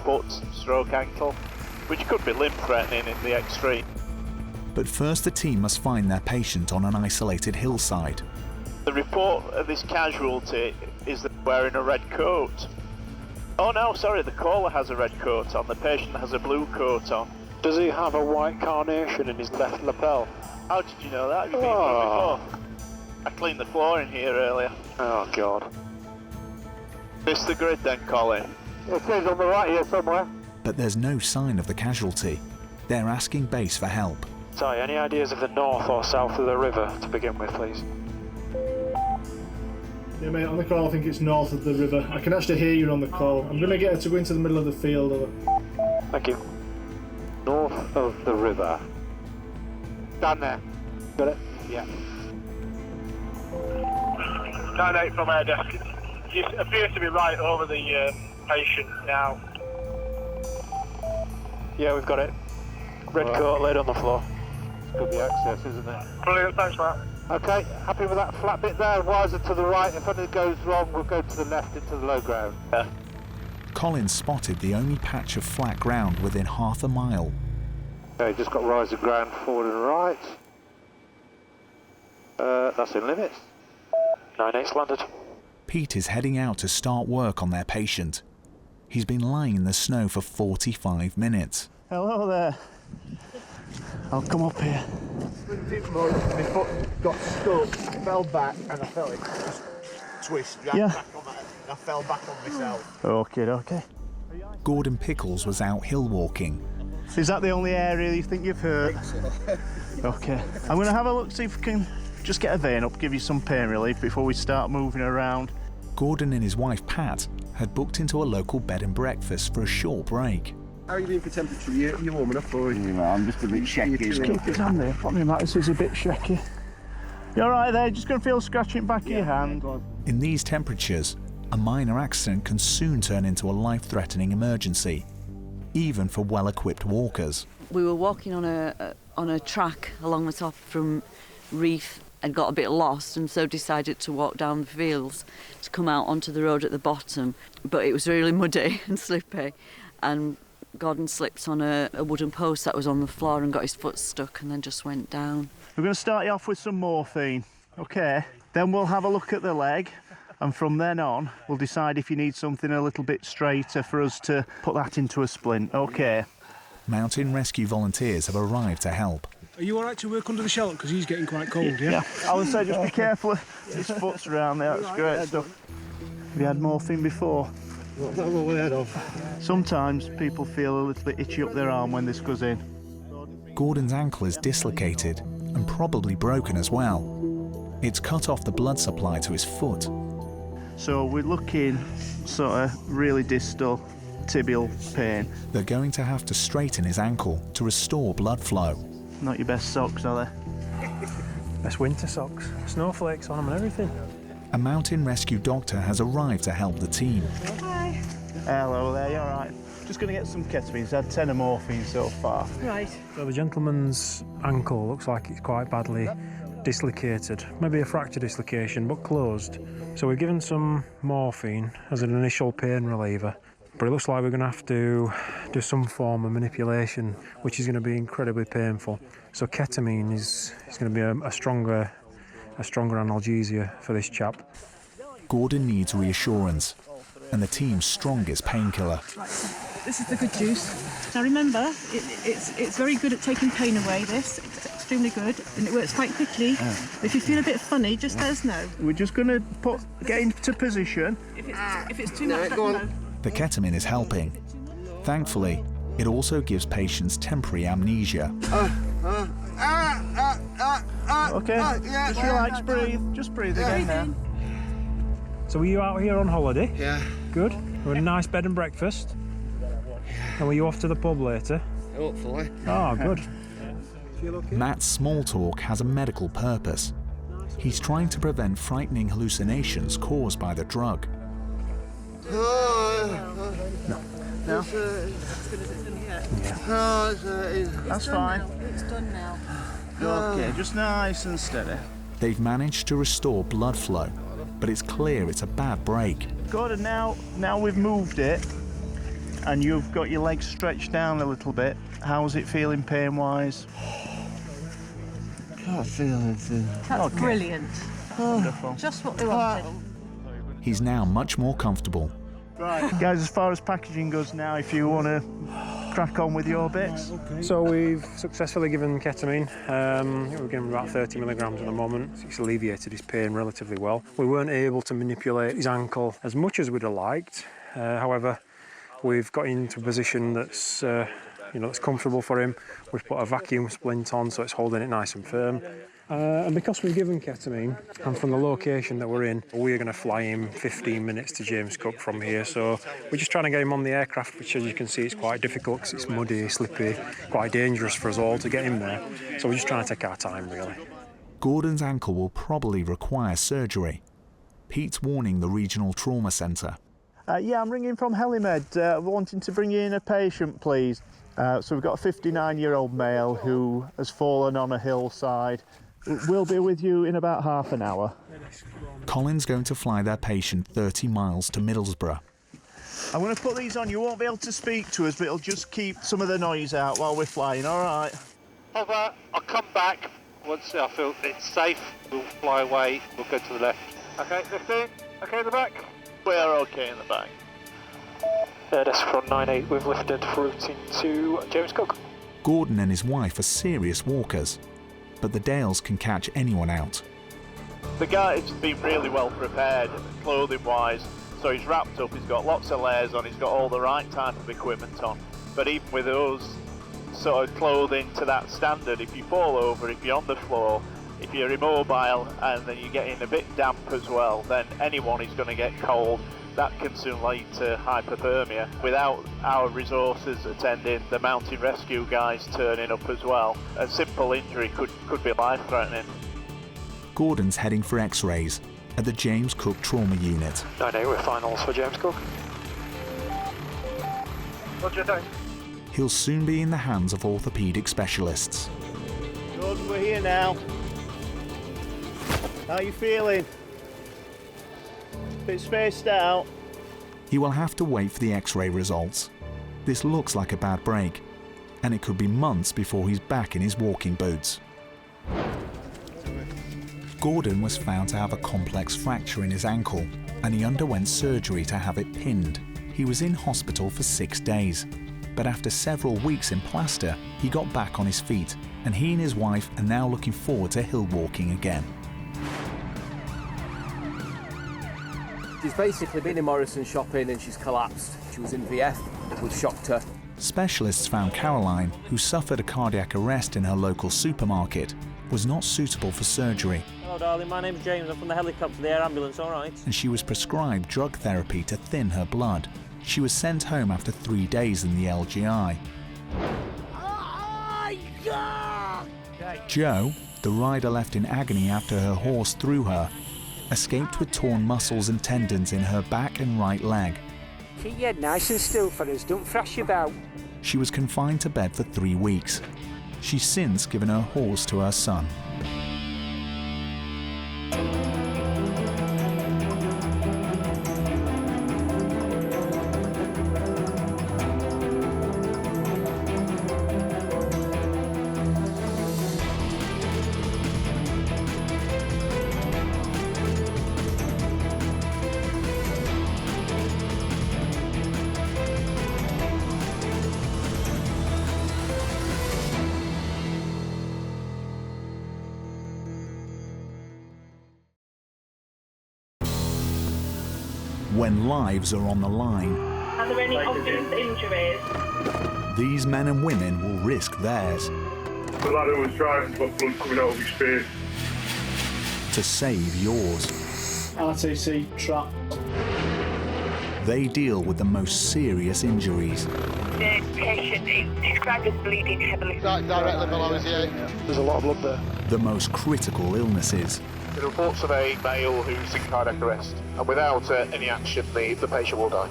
foot/ankle, which could be limb-threatening in the extreme. But first the team must find their patient on an isolated hillside. The report of this casualty is that they're wearing a red coat. Oh no, sorry, the caller has a red coat on, the patient has a blue coat on. Does he have a white carnation in his left lapel? How did you know that? Have you been here before? I cleaned the floor in here earlier. Oh God. Missed the grid then, Colin? It is on the right here somewhere. But there's no sign of the casualty. They're asking base for help. Sorry, any ideas of the north or south of the river to begin with, please? Yeah, mate, on the call I think it's north of the river. I can actually hear you on the call. I'm going to get her to go into the middle of the field. Thank you. North of the river. Down there. Got it? Yeah. 9-8 from air desk. You appear to be right over the patient now. Yeah, we've got it. Red coat laid on the floor. Could be access, isn't it? Brilliant, thanks, Matt. Okay, happy with that flat bit there. Wiser to the right. If anything goes wrong, we'll go to the left into the low ground. Yeah. Colin spotted the only patch of flat ground within half a mile. Okay, just got riser ground forward and right. That's in limits. 9-8's landed. Pete is heading out to start work on their patient. He's been lying in the snow for 45 minutes. Hello there. I'll come up here. My foot got stuck, fell back, and I felt it just twist, back on my head. I fell back on myself. Okay. Gordon Pickles was out hill walking. Is that the only area you think you've hurt? Okay. I'm going to have a look, see if we can just get a vein up, give you some pain relief before we start moving around. Gordon and his wife Pat had booked into a local bed and breakfast for a short break. How are you doing for temperature? You warm enough or? I'm just a bit shaky. Just keep his hand there. Probably matters is a bit shaky. You all right there? Just going to feel scratching back of your hand. In these temperatures, a minor accident can soon turn into a life-threatening emergency, even for well-equipped walkers. We were walking on a track along the top from Reef and got a bit lost, and so decided to walk down the fields to come out onto the road at the bottom. But it was really muddy and slippy, and Gordon slipped on a wooden post that was on the floor and got his foot stuck and then just went down. We're going to start you off with some morphine, okay? Then we'll have a look at the leg, and from then on we'll decide if you need something a little bit straighter for us to put that into a splint, okay? Mountain rescue volunteers have arrived to help. Are you all right to work under the shelter? Because he's getting quite cold, yeah? I would say just be careful, his foot's around there, that's great stuff. Have you had morphine before? Not that I'm aware of. Sometimes people feel a little bit itchy up their arm when this goes in. Gordon's ankle is dislocated and probably broken as well. It's cut off the blood supply to his foot. So we're looking sort of really distal tibial pain. They're going to have to straighten his ankle to restore blood flow. Not your best socks, are they? Best winter socks. Snowflakes on them and everything. A mountain rescue doctor has arrived to help the team. Hi. Hello there, you all right? Just going to get some ketamine. He's had 10 of morphine so far. Right. So the gentleman's ankle looks like it's quite badly dislocated. Maybe a fracture dislocation, but closed. So we've given some morphine as an initial pain reliever. But it looks like we're going to have to do some form of manipulation, which is going to be incredibly painful. So ketamine is going to be a stronger analgesia for this chap. Gordon needs reassurance, and the team's strongest painkiller. This is the good juice. Now remember, it's very good at taking pain away, this. It's extremely good, and it works quite quickly. If you feel a bit funny, just let us know. We're just going to get into position. If it's too much, let us know. The ketamine is helping. Thankfully, it also gives patients temporary amnesia. Okay, just relax, breathe. Just breathe again now. So were you out here on holiday? Yeah. Good. We had a nice bed and breakfast. And were you off to the pub later? Hopefully. Oh, good. Matt's small talk has a medical purpose. He's trying to prevent frightening hallucinations caused by the drug. No. That's fine. It's done now. Okay, just nice and steady. They've managed to restore blood flow, but it's clear it's a bad break. Good, and now we've moved it, and you've got your legs stretched down a little bit. How's it feeling pain-wise? Can't feel anything. That's brilliant. Wonderful. Just what we wanted. He's now much more comfortable. Right, guys, as far as packaging goes now, if you want to crack on with your bits. So we've successfully given ketamine. We're giving him about 30 milligrams at the moment. It's alleviated his pain relatively well. We weren't able to manipulate his ankle as much as we'd have liked. However, we've got into a position that's that's comfortable for him. We've put a vacuum splint on so it's holding it nice and firm. And because we've given ketamine, and from the location that we're in, we're going to fly him 15 minutes to James Cook from here. So we're just trying to get him on the aircraft, which, as you can see, it's quite difficult because it's muddy, slippy, quite dangerous for us all to get him there. So we're just trying to take our time, really. Gordon's ankle will probably require surgery. Pete's warning the regional trauma centre. Yeah, I'm ringing from Helimed, wanting to bring in a patient, please. So we've got a 59-year-old male who has fallen on a hillside. We'll be with you in about half an hour. Colin's going to fly their patient 30 miles to Middlesbrough. I'm going to put these on. You won't be able to speak to us, but it'll just keep some of the noise out while we're flying, all right? Hover, I'll come back. Once I feel it's safe, we'll fly away. We'll go to the left. Okay, lift in. Okay, in the back. We're okay in the back. That's from 98. We've lifted for routine to James Cook. Gordon and his wife are serious walkers, but the Dales can catch anyone out. The guy's been really well prepared, clothing-wise, so he's wrapped up, he's got lots of layers on, he's got all the right type of equipment on. But even with those sort of clothing to that standard, if you fall over, if you're on the floor, if you're immobile and then you're getting a bit damp as well, then anyone is going to get cold. That can soon lead to hypothermia. Without our resources attending, the mountain rescue guys turning up as well, a simple injury could be life-threatening. Gordon's heading for X-rays at the James Cook Trauma Unit. 98, we're finals for James Cook. Roger, thanks. He'll soon be in the hands of orthopaedic specialists. Gordon, we're here now. How are you feeling? Bit spaced out. He will have to wait for the X-ray results. This looks like a bad break, and it could be months before he's back in his walking boots. Gordon was found to have a complex fracture in his ankle, and he underwent surgery to have it pinned. He was in hospital for 6 days, but after several weeks in plaster, he got back on his feet, and he and his wife are now looking forward to hill walking again. She's basically been in Morrison shopping and she's collapsed. She was in VF, which shocked her. Specialists found Caroline, who suffered a cardiac arrest in her local supermarket, was not suitable for surgery. Hello darling, my name's James, I'm from the helicopter, the air ambulance, alright? And she was prescribed drug therapy to thin her blood. She was sent home after 3 days in the LGI. Jo, the rider left in agony after her horse threw her, escaped with torn muscles and tendons in her back and right leg. Keep your head nice and still for us, don't thrash about. She was confined to bed for 3 weeks. She's since given her horse to her son. When lives are on the line, Are there any obvious injuries? these men and women will risk theirs The lad who was driving got blood coming out of his face. to save yours. RTC trap. They deal with the most serious injuries. The patient is described as bleeding heavily. Directly below his ear. There's a lot of blood there. The most critical illnesses. The reports of a male who's in cardiac arrest, and without any action, the patient will die.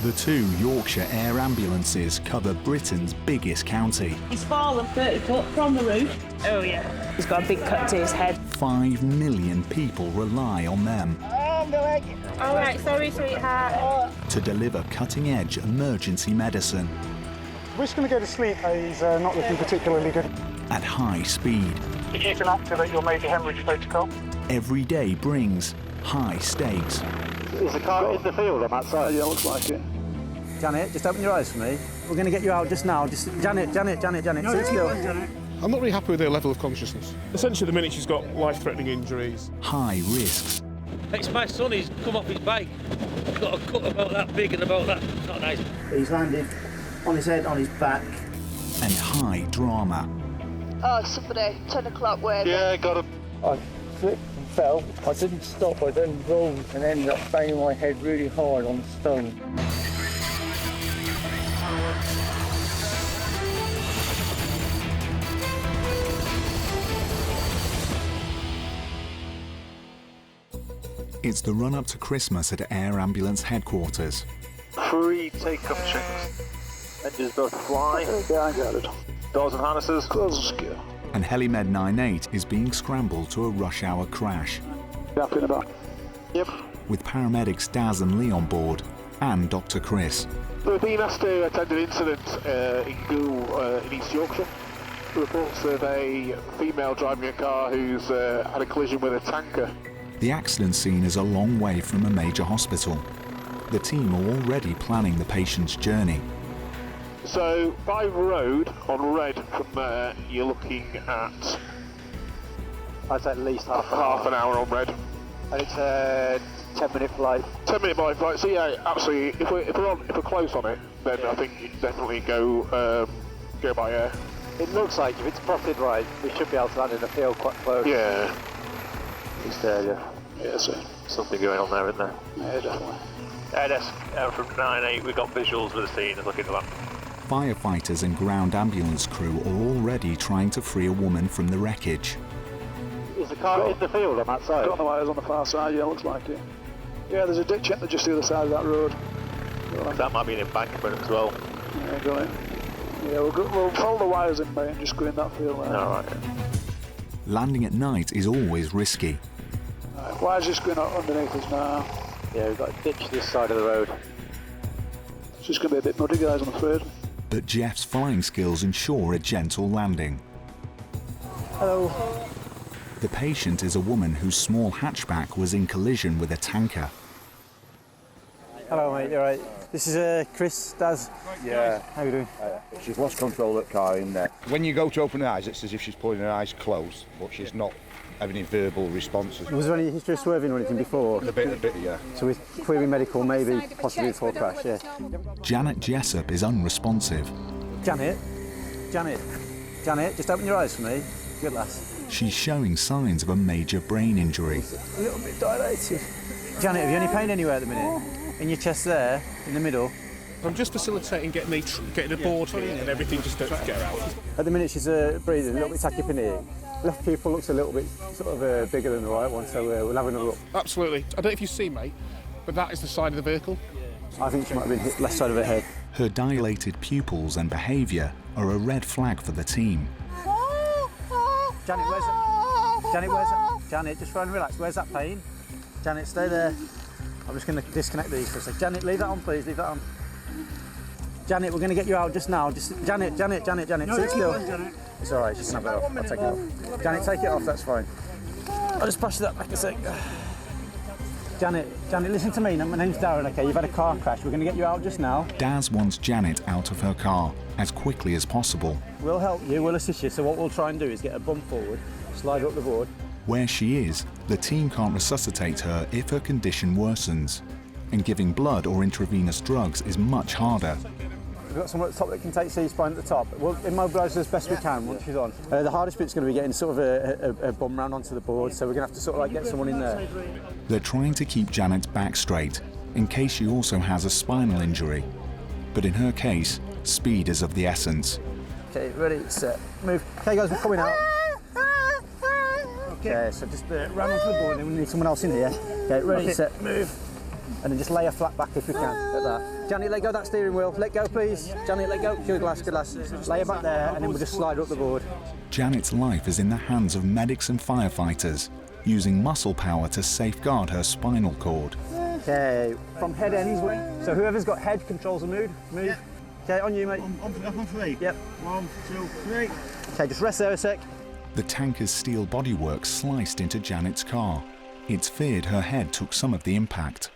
The 2 Yorkshire Air Ambulances cover Britain's biggest county. He's fallen 30 foot from the roof. Oh yeah. He's got a big cut to his head. 5 million people rely on them All right, sorry, sweetheart. to deliver cutting-edge emergency medicine We're just going to go to sleep. He's not looking particularly good. at high speed. If you can activate your major hemorrhage protocol. Every day brings high stakes. Is the car in the field on that side? Yeah, looks like it. Janet, just open your eyes for me. We're going to get you out just now. Just Janet. No, Sit still. I'm not really happy with her level of consciousness. Essentially, at the minute, she's got life-threatening injuries. High risks. It's my son, he's come off his bike. He's got a cut about that big and about that. Not nice. He's landed on his head, on his back, and high drama. Oh, somebody, 10 o'clock way. Yeah, got him. I slipped and fell. I didn't stop, I then rolled and ended up banging my head really hard on the stone. It's the run-up to Christmas at Air Ambulance headquarters. 3 take-up checks. Engines both fly. Yeah, I got it. Doors and harnesses. Close the secure. And Helimed 98 is being scrambled to a rush hour crash. Gap in the back. Yep. With paramedics Daz and Lee on board, and Dr. Chris. We've been asked to attend an incident in Goole in East Yorkshire. Reports of a female driving a car who's had a collision with a tanker. The accident scene is a long way from a major hospital. The team are already planning the patient's journey. So, by road, on red from there, you're looking at... I'd say at least half an hour on red. And it's a 10-minute flight. 10-minute flight, so yeah, absolutely. If we're close on it, then I think you can definitely go by air. It looks like if it's plotted right, we should be able to land in the field quite close. Yeah. Just there, yeah. Yeah, so something going on there, isn't there? Yeah, definitely. AirDesk from 9-8, we've got visuals of the scene and looking at that. Firefighters and ground ambulance crew are already trying to free a woman from the wreckage. Is the car in the field on that side? Got the wires on the far side, yeah, looks like it. Yeah, there's a ditch at just the other side of that road. That might be an embankment as well. Yeah, got it. Yeah, we'll follow the wires in, mate, and just go in that field there. All right. Landing at night is always risky. Right, wires just going out underneath us now. Yeah, we've got a ditch this side of the road. It's just going to be a bit muddy, guys, I'm afraid. But Jeff's flying skills ensure a gentle landing. Hello. The patient is a woman whose small hatchback was in collision with a tanker. Hello, mate, you all right? This is Chris, Daz. Yeah. How you doing? She's lost control of the car in there. When you go to open her eyes, it's as if she's pulling her eyes closed, but she's not having any verbal responses. Was there any history of swerving or anything before? A bit, yeah. So with querying medical, maybe, possibly before crash, yeah. Janet Jessup is unresponsive. Janet, just open your eyes for me. Good lass. She's showing signs of a major brain injury. A little bit dilated. Janet, have you any pain anywhere at the minute? In your chest there, in the middle? I'm just facilitating getting a board here and everything just to get her out. At the minute she's breathing, a little bit tachypnea. Left pupil looks a little bit sort of bigger than the right one, so we'll have another look. Absolutely. I don't know if you see, mate, but that is the side of the vehicle. I think she might have been hit left side of her head. Her dilated pupils and behaviour are a red flag for the team. Janet, where's that? Janet, where's that? Janet, just try and relax. Where's that pain? Janet, stay there. I'm just going to disconnect these for a sec. Janet, leave that on, please. Leave that on. Janet, we're going to get you out just now. Janet, sit still. Janet. It's all right. She's going to have it off. I'll take it off. Janet, take it off. That's fine. I'll just pass you that back a sec. Janet, listen to me. My name's Darren, OK? You've had a car crash. We're going to get you out just now. Daz wants Janet out of her car as quickly as possible. We'll help you. We'll assist you. So what we'll try and do is get a bump forward, slide her up the board. Where she is, the team can't resuscitate her if her condition worsens, and giving blood or intravenous drugs is much harder. We've got someone at the top that can take C-spine at the top. We'll immobilise her as best we can once she's on. The hardest bit's going to be getting sort of a bum round onto the board, so we're going to have to sort of like get someone in there. They're trying to keep Janet's back straight, in case she also has a spinal injury. But in her case, speed is of the essence. OK, ready, set, move. OK guys, we're coming out. Okay, so just run onto the board and we need someone else in here. Okay, ready, set, move. And then just lay her flat back if we can, like that. Janet, let go of that steering wheel. Let go, please. Janet, let go. Good lass. Lay her back there and then we'll just slide her up the board. Janet's life is in the hands of medics and firefighters, using muscle power to safeguard her spinal cord. Okay, from head ends. So whoever's got head controls the mood. Move. Yeah. Okay, on you, mate. On 3. Yep. 1, 2, 3. Okay, just rest there a sec. The tanker's steel bodywork sliced into Janet's car. It's feared her head took some of the impact.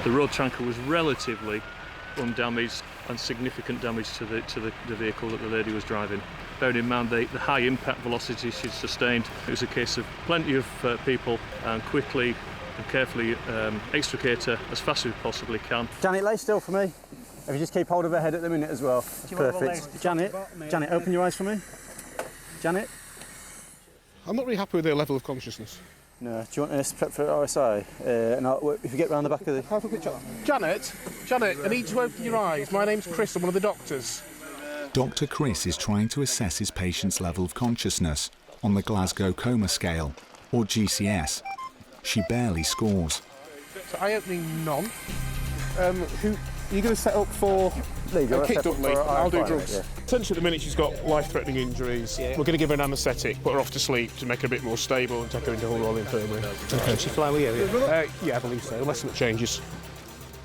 The road tanker was relatively undamaged and significant damage to the vehicle that the lady was driving. Bearing in mind the high impact velocity she'd sustained, it was a case of plenty of people and quickly and carefully extricate her as fast as we possibly can. Janet, lay still for me. If you just keep hold of her head at the minute as well. That's perfect. Janet, open your eyes for me. Janet? I'm not really happy with their level of consciousness. No, do you want us to prep for RSI? And if you get round the back of the... Have a picture. Janet, I need to open your eyes. My name's Chris, I'm one of the doctors. Dr. Chris is trying to assess his patient's level of consciousness on the Glasgow Coma Scale, or GCS. She barely scores. So eye opening none. Who are you going to set up for? Kicked up Lee. I'll do drugs. Yeah. Essentially, at the minute she's got life-threatening injuries. Yeah. We're going to give her an anaesthetic, put her off to sleep to make her a bit more stable and take her into Hull Royal Infirmary. Okay, she fly with you? Yeah, I believe so, unless it changes.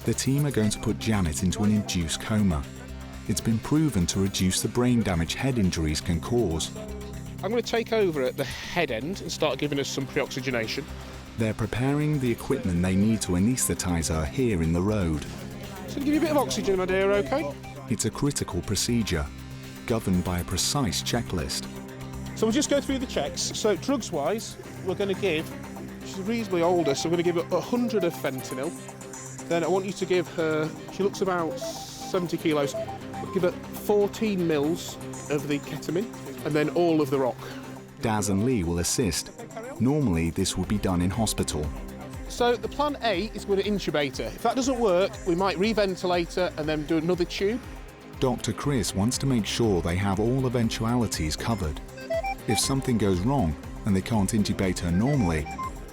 The team are going to put Janet into an induced coma. It's been proven to reduce the brain damage head injuries can cause. I'm going to take over at the head end and start giving us some pre-oxygenation. They're preparing the equipment they need to anaesthetise her here in the road. So give you a bit of oxygen, my dear, OK? It's a critical procedure, governed by a precise checklist. So we'll just go through the checks. So drugs-wise, we're going to give, she's reasonably older, so we're going to give her 100 of fentanyl. Then I want you to give her, she looks about 70 kilos, we'll give her 14 mils of the ketamine, and then all of the rock. Daz and Lee will assist. Normally, this would be done in hospital. So the plan A is going to intubate her. If that doesn't work, we might reventilate her and then do another tube. Dr. Chris wants to make sure they have all eventualities covered. If something goes wrong and they can't intubate her normally,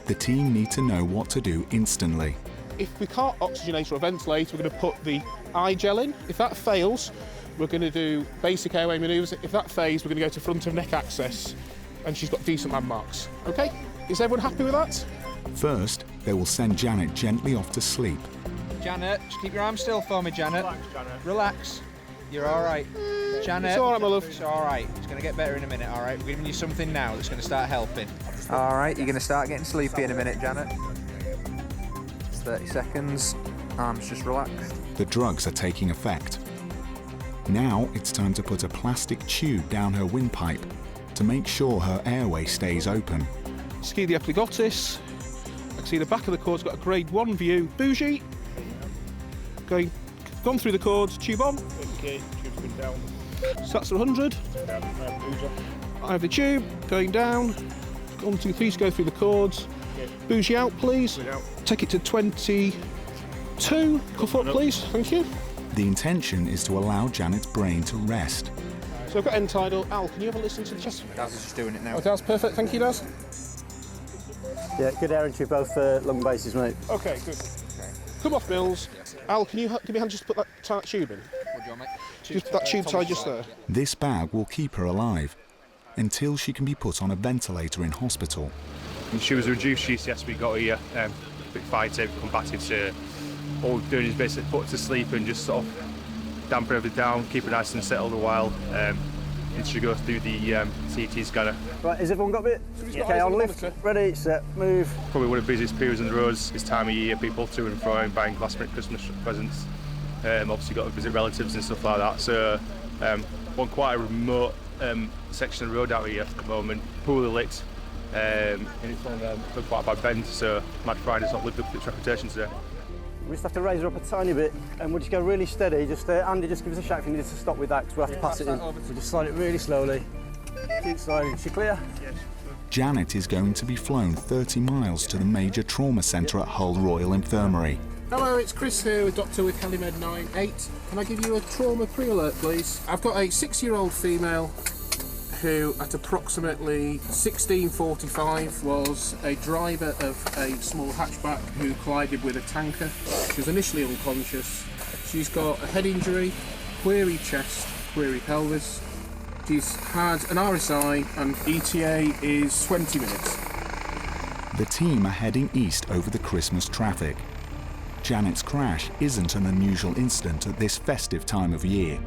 the team need to know what to do instantly. If we can't oxygenate or ventilate, we're going to put the eye gel in. If that fails, we're going to do basic airway manoeuvres. If that fails, we're going to go to front of neck access, and she's got decent landmarks. OK? Is everyone happy with that? First, they will send Janet gently off to sleep. Janet, just keep your arm still for me, Janet. Relax, Janet. Relax. You're all right. Janet. It's all right, my love. It's all right. It's going to get better in a minute, all right? We're giving you something now that's going to start helping. All right, you're going to start getting sleepy in a minute, Janet. Just 30 seconds. Arms just relaxed. The drugs are taking effect. Now it's time to put a plastic tube down her windpipe to make sure her airway stays open. Ski the epiglottis. I can see the back of the cord's got a grade 1 view. Bougie. Gone through the cords, tube on. Okay, tube's going down. So that's 100. I have the tube going down. 1, 2, 3 to go through the cords. Bougie out, please. Take it to 22. Cuff up, please. Thank you. The intention is to allow Janet's brain to rest. So I've got end tidal. Al, can you have a listen to the chest? Daz is just doing it now. Oh, Daz, perfect. Thank you, Daz. Yeah, good air entry, both lung bases, mate. OK, good. Come off, Mills. Al, can you give me a hand just to put that tube in? What do you want, mate? Just that tube tied just there. This bag will keep her alive until she can be put on a ventilator in hospital. When she was reduced GCS, we got here a bit fighter, combative, so all we're doing is basically put her to sleep and just sort of dampen everything down, keep her nice and settled a while. And she goes through the CT scanner. Right, has everyone got a bit? Yeah. Okay, on lift, ready, set, move. Probably one of the busiest periods on the roads this time of year, people to and fro and buying last-minute Christmas presents. Obviously got to visit relatives and stuff like that, so one quite a remote section of the road out here at the moment, poorly lit, and it's on quite a bad bend, so Mad Friday's not lived up to its reputation today. We just have to raise her up a tiny bit and we'll just go really steady. Just Andy, just give us a shout if you need to stop with that because we'll have to pass it in. We'll just slide it really slowly. Keep sliding. Is she clear? Yes. Janet is going to be flown 30 miles to the major trauma centre at Hull Royal Infirmary. Hello, it's Chris here, with Doctor with Helimed 98. Can I give you a trauma pre-alert, please? I've got a 6-year-old female who, at approximately 16:45, was a driver of a small hatchback who collided with a tanker. She was initially unconscious. She's got a head injury, query chest, query pelvis. She's had an RSI and ETA is 20 minutes. The team are heading east over the Christmas traffic. Janet's crash isn't an unusual incident at this festive time of year.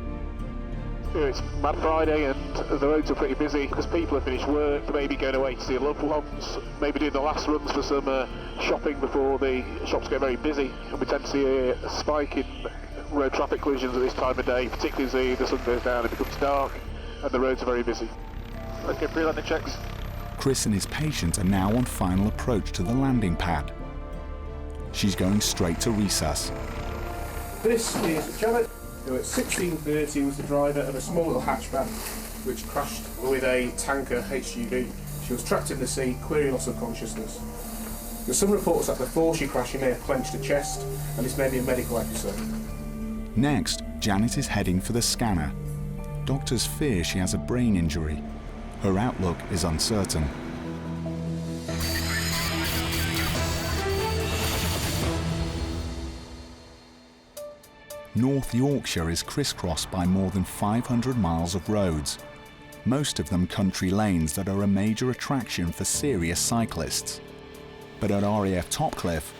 It's Mad Friday and the roads are pretty busy because people have finished work, maybe going away to see loved ones, maybe doing the last runs for some shopping before the shops get very busy. And we tend to see a spike in road traffic collisions at this time of day, particularly as the sun goes down and it becomes dark and the roads are very busy. Okay, pre-landing checks. Chris and his patient are now on final approach to the landing pad. She's going straight to resus. This is Janet. who at 16:30 was the driver of a small little hatchback which crashed with a tanker HGV. She was trapped in the sea, query loss of consciousness. There's some reports that before she crashed she may have clenched her chest, and this may be a medical episode. Next, Janet is heading for the scanner. Doctors fear she has a brain injury. Her outlook is uncertain. North Yorkshire is crisscrossed by more than 500 miles of roads, most of them country lanes that are a major attraction for serious cyclists. But at RAF Topcliffe,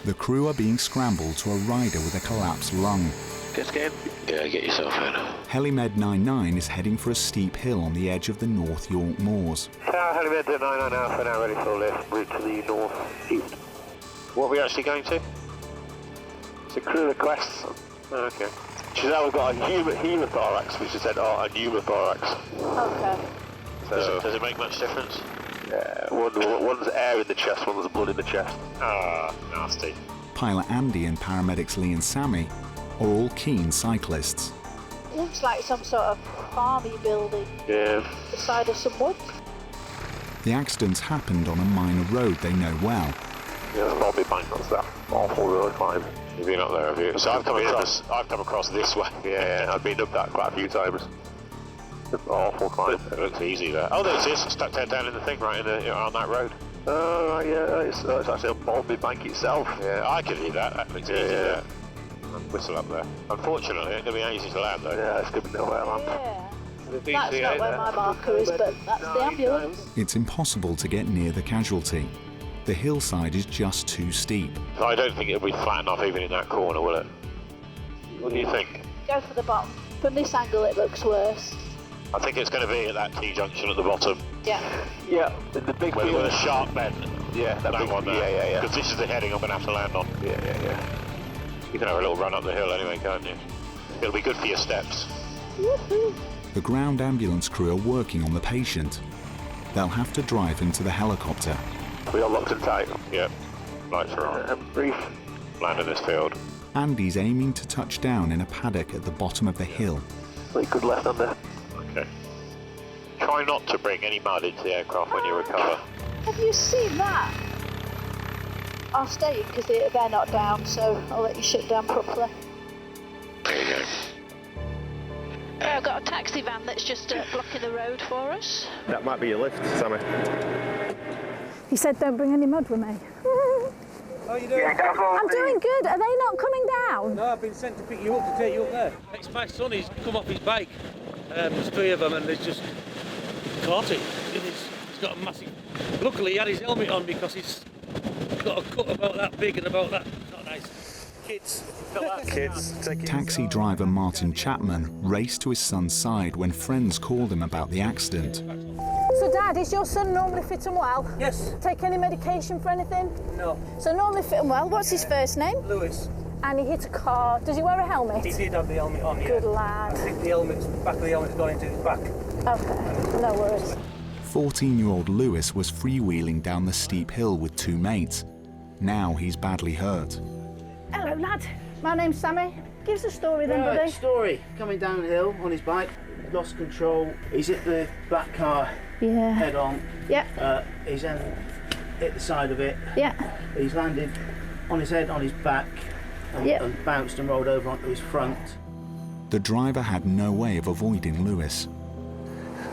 the crew are being scrambled to a rider with a collapsed lung. Get scared? Yeah, get yourself in. Helimed 99 is heading for a steep hill on the edge of the North York moors. Tower Helimed 99 Alpha, now ready for lift, route to the north-east. What are we actually going to? It's a crew request. Oh, okay. She's now got a hemothorax, which is said, a pneumothorax. Okay. So, does it make much difference? Yeah, one's air in the chest, one's blood in the chest. Ah, nasty. Pilot Andy and paramedics Lee and Sammy are all keen cyclists. Looks like some sort of army building. Yeah. The side of some wood. The accidents happened on a minor road they know well. Yeah, there's a lot of bank on stuff. Awful road climb. You've been up there, have you? So I've come across this way. Yeah, I've been up that quite a few times. Awful climb. It looks easy there. Oh, there it is. Stuck down in the thing right on that road. Oh, right, yeah. It's actually a bombing bank itself. Yeah, I could do that. That looks easy there. And whistle up there. Unfortunately, it's going to be easy to land though. Yeah, it's going to be nowhere to land. Yeah. That's not where my marker is, but that's the ambulance. It's impossible to get near the casualty. The hillside is just too steep. I don't think it'll be flat enough even in that corner, will it? What do you think? Go for the bottom. From this angle it looks worse. I think it's going to be at that T-junction at the bottom. Yeah. Yeah, the big with a sharp bend. Yeah, that one there. Yeah. Because this is the heading I'm going to have to land on. Yeah. You can have a little run up the hill anyway, can't you? It'll be good for your steps. Woohoo! The ground ambulance crew are working on the patient. They'll have to drive him to the helicopter. We are locked and tight. Yep. Lights are on. Brief. Land in this field. Andy's aiming to touch down in a paddock at the bottom of the hill. Good left under. Okay. Try not to bring any mud into the aircraft when you recover. Have you seen that? I'll stay because they're not down, so I'll let you shut down properly. There you go. I've got a taxi van that's just blocking the road for us. That might be your lift, Sammy. He said don't bring any mud with me. How are you doing? I'm doing good. Are they not coming down? No, I've been sent to pick you up to take you up there. It's my son, he's come off his bike. There's three of them and they just caught it. He's got a massive... Luckily he had his helmet on because he's got a cut about that big and about that. Not nice. Kids. Taxi driver Martin Chapman raced to his son's side when friends called him about the accident. So, Dad, is your son normally fit and well? Yes. Take any medication for anything? No. So normally fit and well. What's his first name? Lewis. And he hit a car. Does he wear a helmet? He did have the helmet on, yeah. Good lad. I think the back of the helmet's gone into his back. Okay, no worries. 14-year-old Lewis was freewheeling down the steep hill with two mates. Now he's badly hurt. Hello, lad. My name's Sammy. Give us a story then, buddy. Story. Coming downhill on his bike, lost control. He's hit the back car head on. Yeah. He's then hit the side of it. Yeah. He's landed on his head, on his back, and bounced and rolled over onto his front. The driver had no way of avoiding Lewis.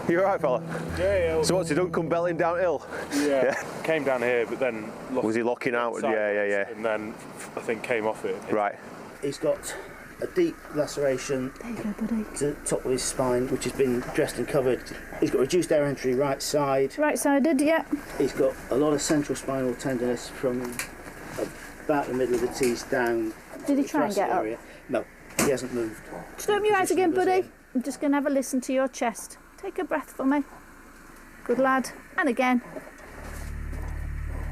You alright, fella? Yeah. So what's he done, come belting downhill? Yeah. Came down here, but then... Was he locking out? Yeah. And then, I think, came off it. Right. He's got a deep laceration to the top of his spine, which has been dressed and covered. He's got reduced air entry right side. Right-sided, yeah. He's got a lot of central spinal tenderness from about the middle of the T's down. Did he try and get up? No, he hasn't moved. Just open your eyes again, buddy. I'm just going to have a listen to your chest. Take a breath for me. Good lad. And again.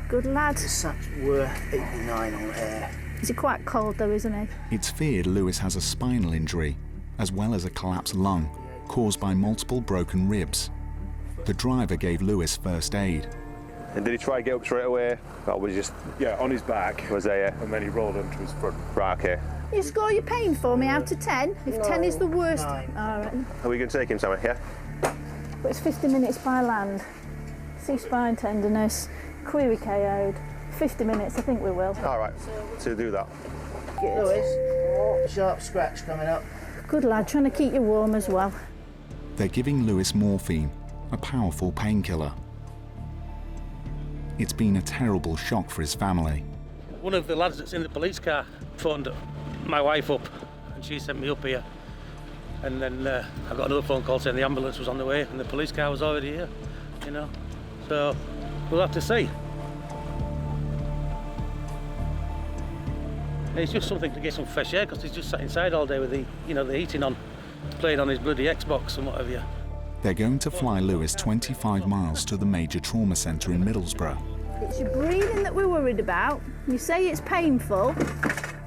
Good lad. The saps were 89 on air. Is he quite cold though, isn't he? It's feared Lewis has a spinal injury, as well as a collapsed lung, caused by multiple broken ribs. The driver gave Lewis first aid. And did he try to get up straight away? Or was he just... Yeah, on his back. Was there, And then he rolled onto his front. Right, okay. You score your pain for me out of 10? If 10 is the worst... All right. Are we going to take him, Sammy, yeah? But it's 50 minutes by land. C-spine tenderness, query KO'd. 50 minutes, I think we will. All right, so do that. Good. Lewis, sharp scratch coming up. Good lad, trying to keep you warm as well. They're giving Lewis morphine, a powerful painkiller. It's been a terrible shock for his family. One of the lads that's in the police car phoned my wife up and she sent me up here. And then I got another phone call saying the ambulance was on the way and the police car was already here, you know. So we'll have to see. It's just something to get some fresh air because he's just sat inside all day with the, you know, the heating on, playing on his bloody Xbox and what have you. They're going to fly Lewis 25 miles to the major trauma centre in Middlesbrough. It's your breathing that we're worried about. You say it's painful.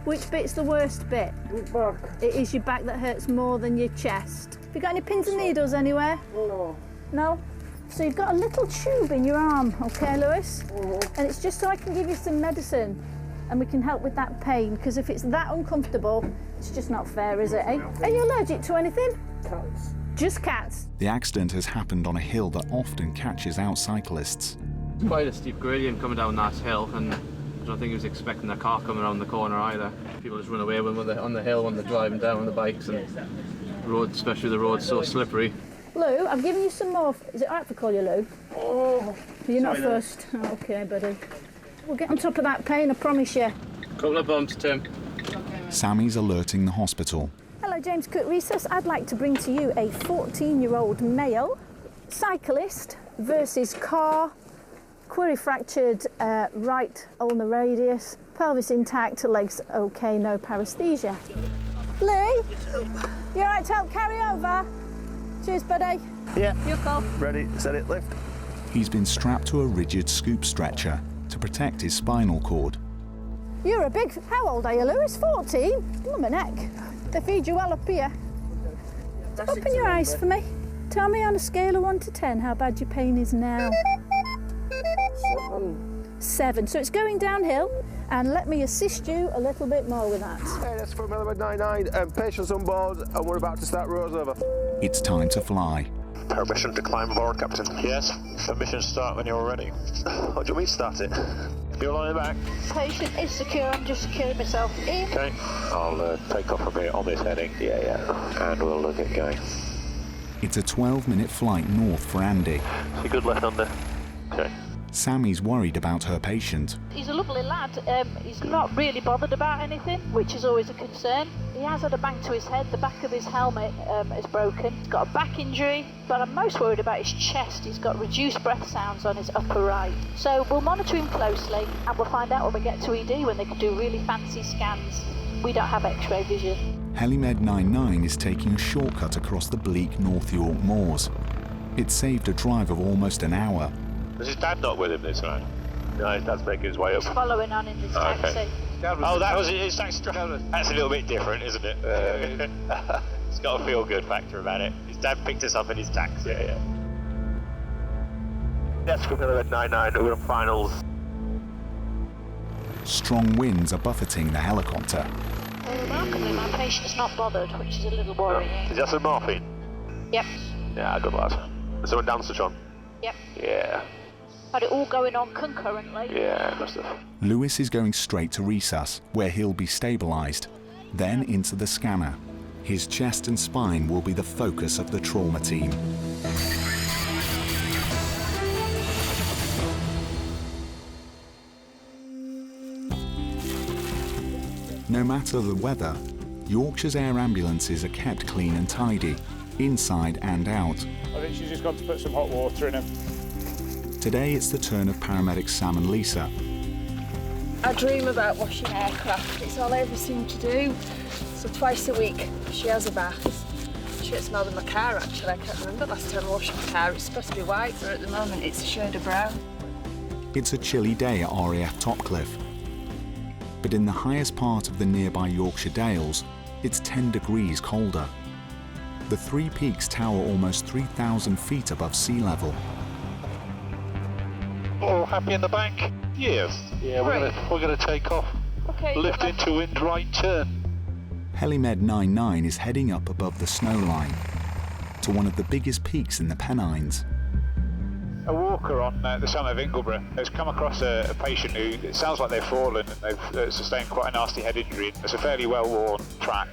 Which bit's the worst bit? Your back. It is your back that hurts more than your chest. Have you got any pins and needles anywhere? No. No? So you've got a little tube in your arm, okay, Lewis? And it's just so I can give you some medicine and we can help with that pain, because if it's that uncomfortable, it's just not fair, is it, eh? Are you allergic to anything? Cats. Just cats? The accident has happened on a hill that often catches out cyclists. It's quite a steep gradient coming down that hill, and I don't think he was expecting a car coming around the corner either. People just run away when they're on the hill when they're driving down on the bikes, and the road, especially the road's so slippery. Lou, I've given you some more. Is it all right if I call you Lou? Oh. You're not Sorry, first. Oh, okay, buddy. We'll get on top of that pain, I promise you. Couple of bumps, Tim. Sammy's alerting the hospital. Hello, James Cook Recess. I'd like to bring to you a 14-year-old male cyclist versus car, query fractured right ulnar radius, pelvis intact, legs okay, no paresthesia. Lee, you all right to help carry over? Cheers, buddy. Yeah. Your call. Ready, set it, lift. He's been strapped to a rigid scoop stretcher to protect his spinal cord. You're a big... How old are you, Lewis? 14? Blummin' heck. They feed you well up here. Open your eyes for me. Tell me on a scale of 1 to 10 how bad your pain is now. 7. So it's going downhill, and let me assist you a little bit more with that. Hey, that's from Element 99. Patients on board, and we're about to start rows over. It's time to fly. Permission to climb aboard, Captain. Yes. Permission to start when you're ready. What do you want me to start it? You're lying back. Patient is secure. I'm just securing myself in. Okay. I'll take off from here on this heading. Yeah. And we'll get going. It's a 12-minute flight north for Andy. So good left under. Okay. Sammy's worried about her patient. He's a lovely lad. He's not really bothered about anything, which is always a concern. He has had a bang to his head. The back of his helmet is broken. He's got a back injury, but I'm most worried about his chest. He's got reduced breath sounds on his upper right. So we'll monitor him closely, and we'll find out when we get to ED, when they can do really fancy scans. We don't have X-ray vision. Helimed 99 is taking a shortcut across the bleak North York moors. It saved a drive of almost an hour. Is his dad not with him this time? No, his dad's making his way up. He's following on in this taxi. Okay. Oh, that was his taxi driver. That's a little bit different, isn't it? It's got a feel-good factor about it. His dad picked us up in his taxi. Yeah. That's Red 99. We're on finals. Strong winds are buffeting the helicopter. Well, remarkably, my patient's not bothered, which is a little worrying. Is that some morphine? Yep. Yeah, good lad. Is someone down switch on? Yep. Yeah. Had it all going on concurrently. Yeah, must have. Lewis is going straight to resus, where he'll be stabilised, then into the scanner. His chest and spine will be the focus of the trauma team. No matter the weather, Yorkshire's Air Ambulances are kept clean and tidy, inside and out. I think she's just got to put some hot water in him. Today it's the turn of paramedics Sam and Lisa. I dream about washing aircraft. It's all I ever seem to do. So twice a week she has a bath. She gets more than my car actually. I can't remember last time I washed my car. It's supposed to be white, but at the moment it's a shade of brown. It's a chilly day at RAF Topcliffe. But in the highest part of the nearby Yorkshire Dales, it's 10 degrees colder. The three peaks tower almost 3,000 feet above sea level. all happy in the back? Yes. Yeah, we're gonna take off. Okay. Lift into wind right turn. Helimed 99 is heading up above the snow line to one of the biggest peaks in the Pennines. A walker on the summit of Ingleborough has come across a patient who, it sounds like they've fallen and they've sustained quite a nasty head injury. It's a fairly well-worn track,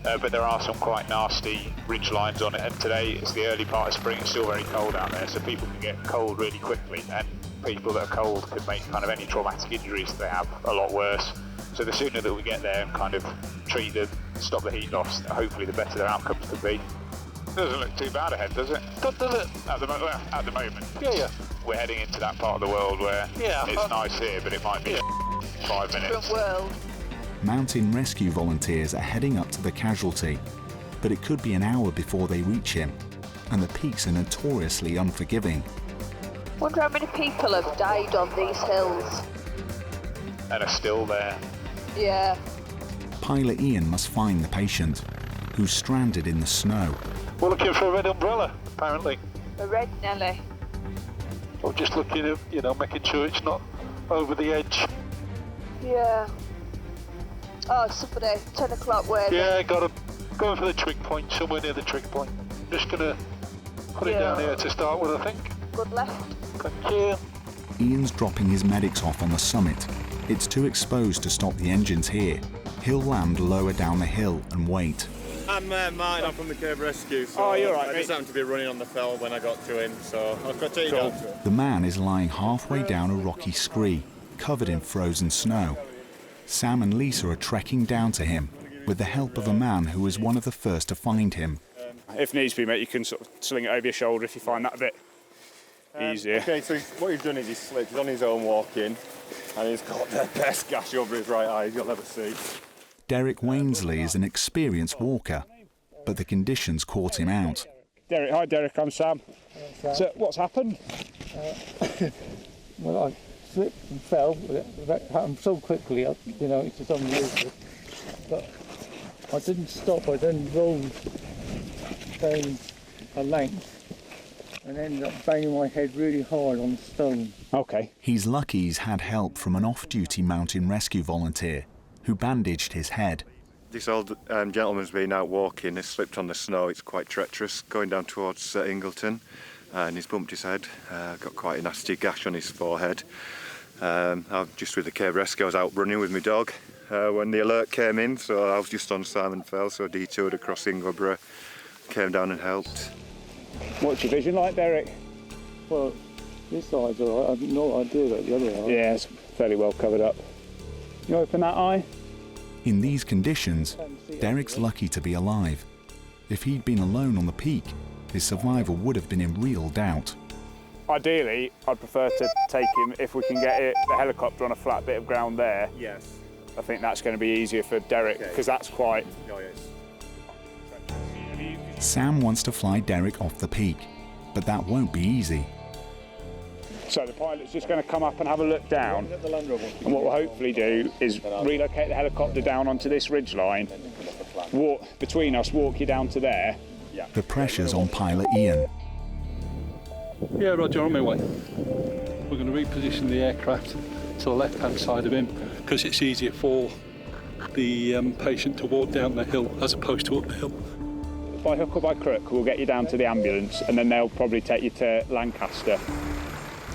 but there are some quite nasty ridge lines on it, and today it's the early part of spring, it's still very cold out there, so people can get cold really quickly, and people that are cold can make kind of any traumatic injuries they have a lot worse. So the sooner that we get there and kind of treat them, stop the heat loss, hopefully the better their outcomes can be. Doesn't look too bad ahead, does it? Does it? At the moment. Yeah. We're heading into that part of the world where it's nice here, but it might be 5 minutes. Different world. Mountain rescue volunteers are heading up to the casualty, but it could be an hour before they reach him, and the peaks are notoriously unforgiving. Wonder how many people have died on these hills. And are still there. Yeah. Pilot Ian must find the patient, who's stranded in the snow. We're looking for a red umbrella, apparently. A red Nelly. Or just looking at, making sure it's not over the edge. Yeah. Oh, somebody, 10 o'clock where? Yeah, got him. Going for the trig point, somewhere near the trig point. Just gonna put it down here to start with, I think. Good left. Thank you. Ian's dropping his medics off on the summit. It's too exposed to stop the engines here. He'll land lower down the hill and wait. I'm Martin, I'm from the Cave Rescue, so you're right, I just happened to be running on the fell when I got to in, so I've got to take you down to it. The man is lying halfway down a rocky scree, covered in frozen snow. Sam and Lisa are trekking down to him, with the help of a man who was one of the first to find him. If needs be, mate, you can sort of sling it over your shoulder if you find that a bit easier. Okay, so what he's done is he's slipped, he's on his own walking, and he's got the best gash over his right eye you'll ever see. Derek Wainsley is an experienced walker, but the conditions caught him out. Derek, hi Derek, I'm Sam. So what's happened? Well, I slipped and fell. That happened so quickly, it's just unbelievable. But I didn't stop, I then rolled down a length and ended up banging my head really hard on the stone. Okay. He's lucky he's had help from an off-duty mountain rescue volunteer who bandaged his head. This old gentleman's been out walking, has slipped on the snow, it's quite treacherous, going down towards Ingleton, and he's bumped his head, got quite a nasty gash on his forehead. I'm just with the Cave Rescue, I was out running with my dog when the alert came in, so I was just on Simon Fell, so I detoured across Ingleborough, came down and helped. What's your vision like, Derek? Well, this side's all right, I've no idea about the other eye. Yeah, it's fairly well covered up. You open that eye? In these conditions, Derek's lucky to be alive. If he'd been alone on the peak, his survival would have been in real doubt. Ideally, I'd prefer to take him if we can get the helicopter on a flat bit of ground there. Yes. I think that's going to be easier for Derek, because that's quite... Oh, yes. Sam wants to fly Derek off the peak, but that won't be easy. So the pilot's just going to come up and have a look down, and what we'll hopefully do is relocate the helicopter down onto this ridge line, walk between us, walk you down to there. The pressure's on pilot Ian. Yeah, Roger, on my way. We're going to reposition the aircraft to the left-hand side of him because it's easier for the patient to walk down the hill as opposed to up the hill. By hook or by crook, we'll get you down to the ambulance, and then they'll probably take you to Lancaster.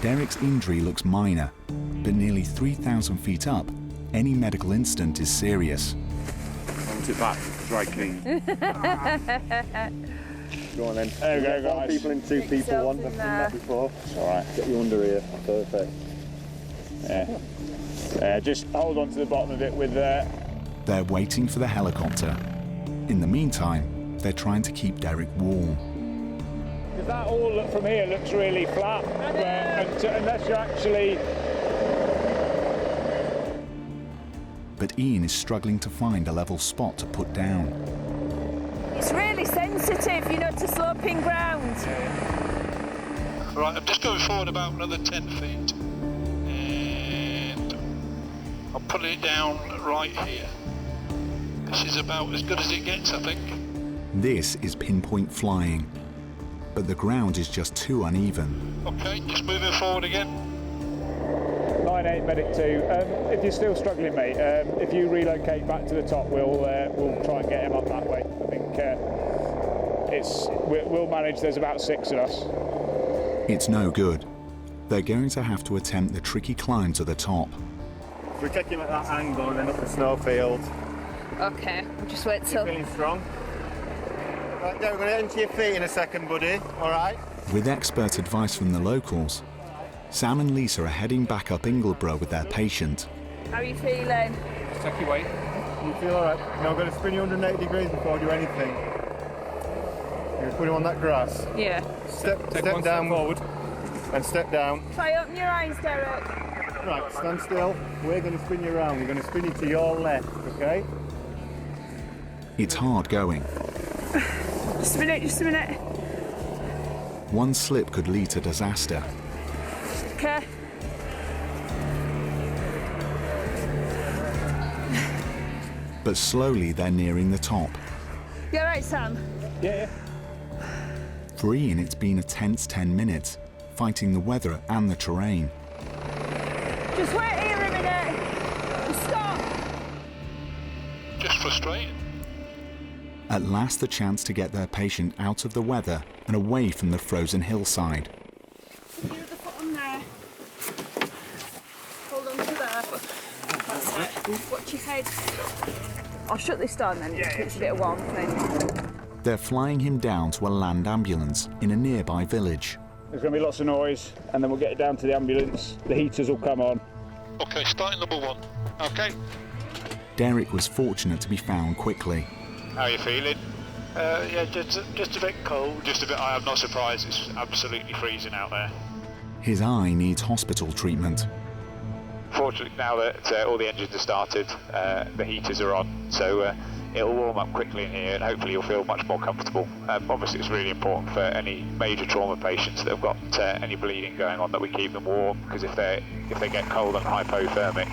Derek's injury looks minor, but nearly 3,000 feet up, any medical incident is serious. Hold it back, dry clean. Go on then. There we go, guys. 1 people in 2 people, one. I've done that before. It's all right. Get you under here. Perfect. Yeah. Just hold on to the bottom of it with... They're waiting for the helicopter. In the meantime, they're trying to keep Derek warm. Because that all from here looks really flat, unless you're actually... But Ian is struggling to find a level spot to put down. It's really sensitive, to sloping ground. Right, I'm just going forward about another 10 feet. And I'll put it down right here. This is about as good as it gets, I think. This is pinpoint flying, but the ground is just too uneven. Okay, just moving forward again. 98 medic 2. If you're still struggling, mate, if you relocate back to the top, we'll try and get him up that way. I think we'll manage. There's about 6 of us. It's no good. They're going to have to attempt the tricky climb to the top. We take him at that angle and then up the snowfield. Okay, we'll just wait till... Feeling strong? Right, we're going to get into your feet in a second, buddy, alright? With expert advice from the locals, Sam and Lisa are heading back up Ingleborough with their patient. How are you feeling? Just take your weight. You feel alright? Now I'm going to spin you 180 degrees before I do anything. You're going to put him on that grass. Yeah. Step down forward and step down. Try open your eyes, Derek. Right, stand still. We're going to spin you around. We're going to spin you to your left, okay? It's hard going. Just a minute. One slip could lead to disaster. Okay. But slowly they're nearing the top. You all right, Sam? Yeah. For Ian, it's been a tense 10 minutes, fighting the weather and the terrain. Just wait here a minute. Just stop. Just frustrating. At last, the chance to get their patient out of the weather and away from the frozen hillside. Put your other foot on there. Hold on to there. That's it. Watch your head. I'll shut this down then. Yeah, it's a bit of warmth then. They're flying him down to a land ambulance in a nearby village. There's going to be lots of noise, and then we'll get it down to the ambulance. The heaters will come on. Okay, starting number 1. Okay. Derek was fortunate to be found quickly. How are you feeling? Yeah, just a bit cold. Just a bit. I'm not surprised. It's absolutely freezing out there. His eye needs hospital treatment. Fortunately, now that all the engines are started, the heaters are on, so it'll warm up quickly in here, and hopefully you'll feel much more comfortable. Obviously, it's really important for any major trauma patients that have got any bleeding going on that we keep them warm, because if they get cold and hypothermic,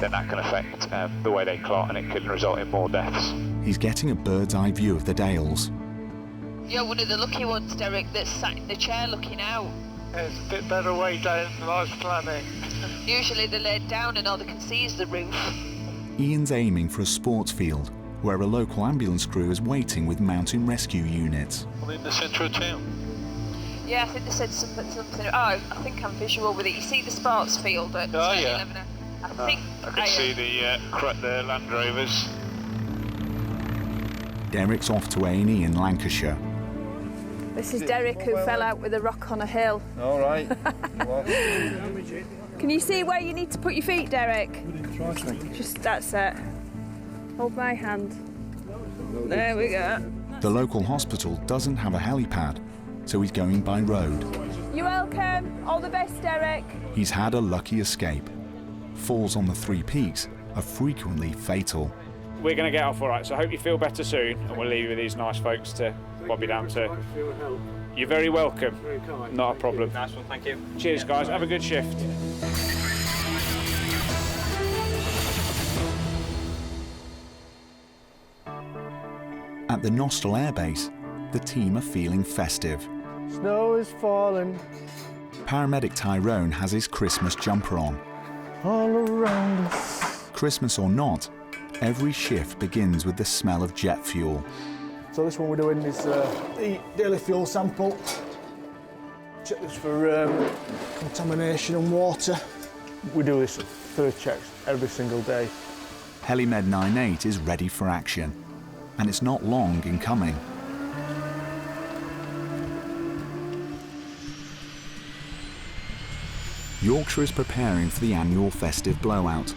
then that can affect the way they clot, and it can result in more deaths. He's getting a bird's eye view of the Dales. You're one of the lucky ones, Derek, that's sat in the chair looking out. It's a bit better way down than I was planning. Usually they're laid down and all they can see is the roof. Ian's aiming for a sports field, where a local ambulance crew is waiting with mountain rescue units. Well, in the centre of town. Yeah, I think they said something. Oh, I think I'm visual with it. You see the sports field at 11. I think I can see the Land Rovers. Derek's off to A&E in Lancashire. This is Derek who fell out with a rock on a hill. All right. Can you see where you need to put your feet, Derek? Just that's it. Hold my hand. There we go. The local hospital doesn't have a helipad, so he's going by road. You're welcome. All the best, Derek. He's had a lucky escape. Falls on the 3 peaks are frequently fatal. We're going to get off all right, so I hope you feel better soon, and we'll leave you with these nice folks to bob you down to. You're very welcome. Not a problem. Nice one, thank you. Cheers, guys. Have a good shift. At the Nostell Air Base, the team are feeling festive. Snow is falling Paramedic Tyrone has his Christmas jumper on. all around us. Christmas or not, every shift begins with the smell of jet fuel. So this one we're doing is the daily fuel sample. Check this for contamination and water. We do this 3 checks every single day. Helimed 98 is ready for action, and it's not long in coming. Yorkshire is preparing for the annual festive blowout,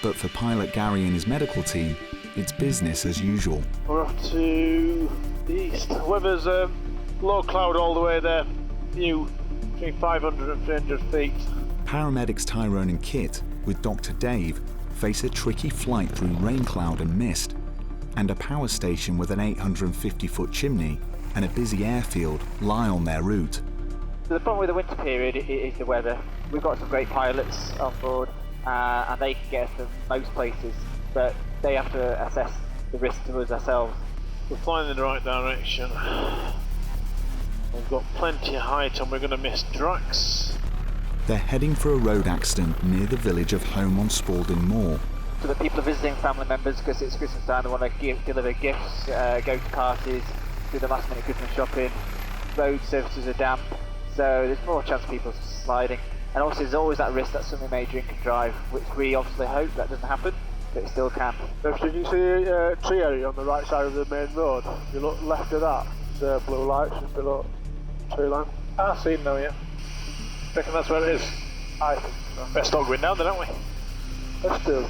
but for pilot Gary and his medical team, it's business as usual. We're off to the east. The weather's low cloud all the way there, view between 500 and 300 feet. Paramedics Tyrone and Kit, with Dr. Dave, face a tricky flight through rain cloud and mist, and a power station with an 850-foot chimney and a busy airfield lie on their route. The problem with the winter period is the weather. We've got some great pilots on board, and they can get us to most places, but they have to assess the risk to us ourselves. We're flying in the right direction. We've got plenty of height and we're going to miss Drax. They're heading for a road accident near the village of Home on Spalding Moor. So the people are visiting family members because it's Christmas time, they want to deliver gifts, go to parties, do the last minute Christmas shopping. Road surfaces are damp, so there's more chance of people sliding. And also there's always that risk that somebody may drink and drive, which we obviously hope that doesn't happen, but it still can. Did you see a tree area on the right side of the main road? You look left of that, the blue lights just below tree line. I see it now, yeah. Reckon that's where it is? I think so. Better start going down then, don't we? Let's do.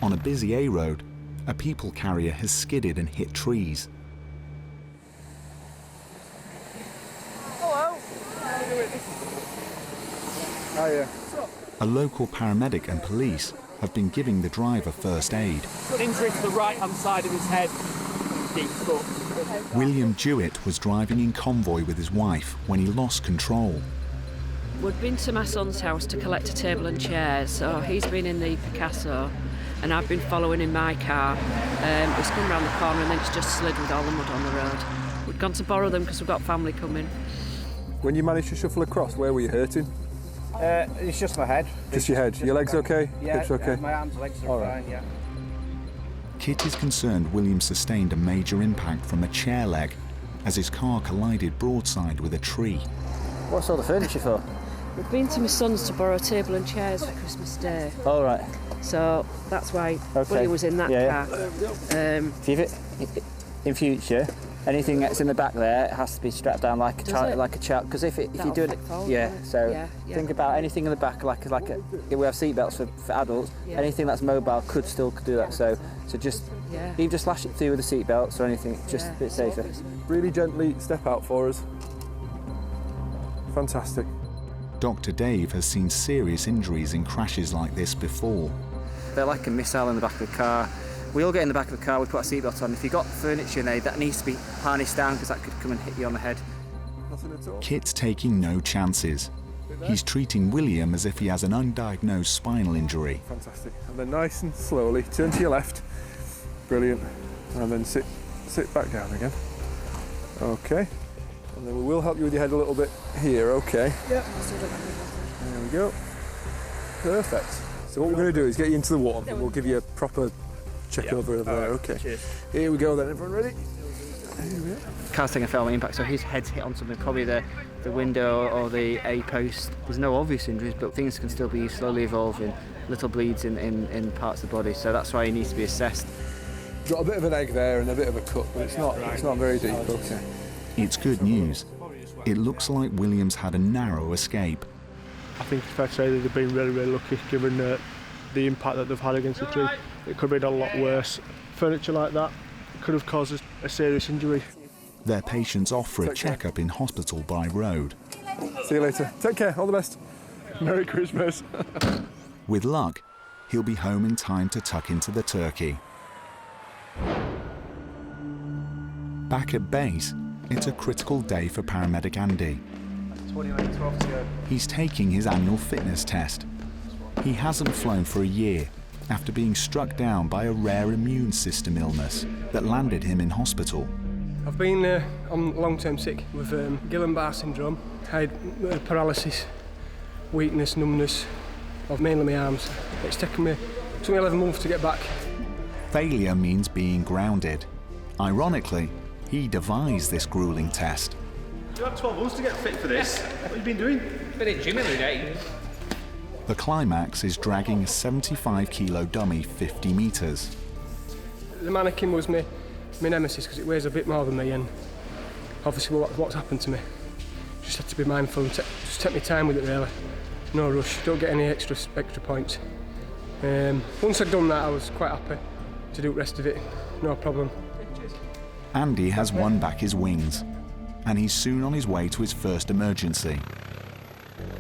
On a busy A road, a people carrier has skidded and hit trees. Hello. Hiya. A local paramedic and police have been giving the driver first aid. Got injury to the right-hand side of his head. Deep foot. William Jewett was driving in convoy with his wife when he lost control. We'd been to my son's house to collect a table and chairs, so he's been in the Picasso and I've been following in my car. It's come round the corner and then it's just slid with all the mud on the road. We'd gone to borrow them because we've got family coming. When you managed to shuffle across, where were you hurting? It's just my head. Just your head. Your legs okay? Yeah, hips okay? my arms and legs are All right. fine, yeah. Kit is concerned William sustained a major impact from a chair leg as his car collided broadside with a tree. What's all the furniture for? We've been to my son's to borrow a table and chairs for Christmas Day. All right. So that's why Okay. Willie was in that car. In future, anything that's in the back there, it has to be strapped down like a child. Because if you do it, think about anything in the back, we have seat belts for adults. Yeah. Anything that's mobile could still do that. So just even just lash it through with the seat belts or anything, just a bit safer. Really gently step out for us. Fantastic. Dr. Dave has seen serious injuries in crashes like this before. They're like a missile in the back of the car. We all get in the back of the car, we put our seatbelt on. If you've got furniture in there, that needs to be harnessed down because that could come and hit you on the head. Nothing at all. Kit's taking no chances. He's treating William as if he has an undiagnosed spinal injury. Fantastic. And then nice and slowly, turn to your left. Brilliant. And then sit back down again. Okay. And then we will help you with your head a little bit here, okay? Yeah. There we go. Perfect. So what we're going to do is get you into the water and we'll give you a proper check over there, okay? Cheers. Here we go then, everyone ready? Here we go. Car's taking a fairly impact, so his head's hit on something, probably the window or the A-post. There's no obvious injuries, but things can still be slowly evolving. Little bleeds in parts of the body, so that's why he needs to be assessed. Got a bit of an egg there and a bit of a cut, but it's not very deep, okay? It's good news. It looks like William's had a narrow escape. I think it's fair to say that they've been really, really lucky given the impact that they've had against the tree. It could have been a lot worse. Furniture like that could have caused a serious injury. Their patient's off for a checkup in hospital by road. See you later. Take care, all the best. Merry Christmas. With luck, he'll be home in time to tuck into the turkey. Back at base, it's a critical day for paramedic Andy. 20 minutes, 12 to go. He's taking his annual fitness test. He hasn't flown for a year after being struck down by a rare immune system illness that landed him in hospital. I've been on long-term sick with Guillain-Barré syndrome. I had paralysis, weakness, numbness of mainly my arms. It took me 11 months to get back. Failure means being grounded. Ironically, he devised this grueling test. You had 12 months to get fit for this. What have you been doing? Been in gym every day. The climax is dragging a 75-kilo dummy 50 metres. The mannequin was my nemesis because it weighs a bit more than me, and obviously what's happened to me. Just had to be mindful and just take my time with it really. No rush, don't get any extra points. Once I'd done that I was quite happy to do the rest of it, no problem. Andy has won back his wings, and he's soon on his way to his first emergency.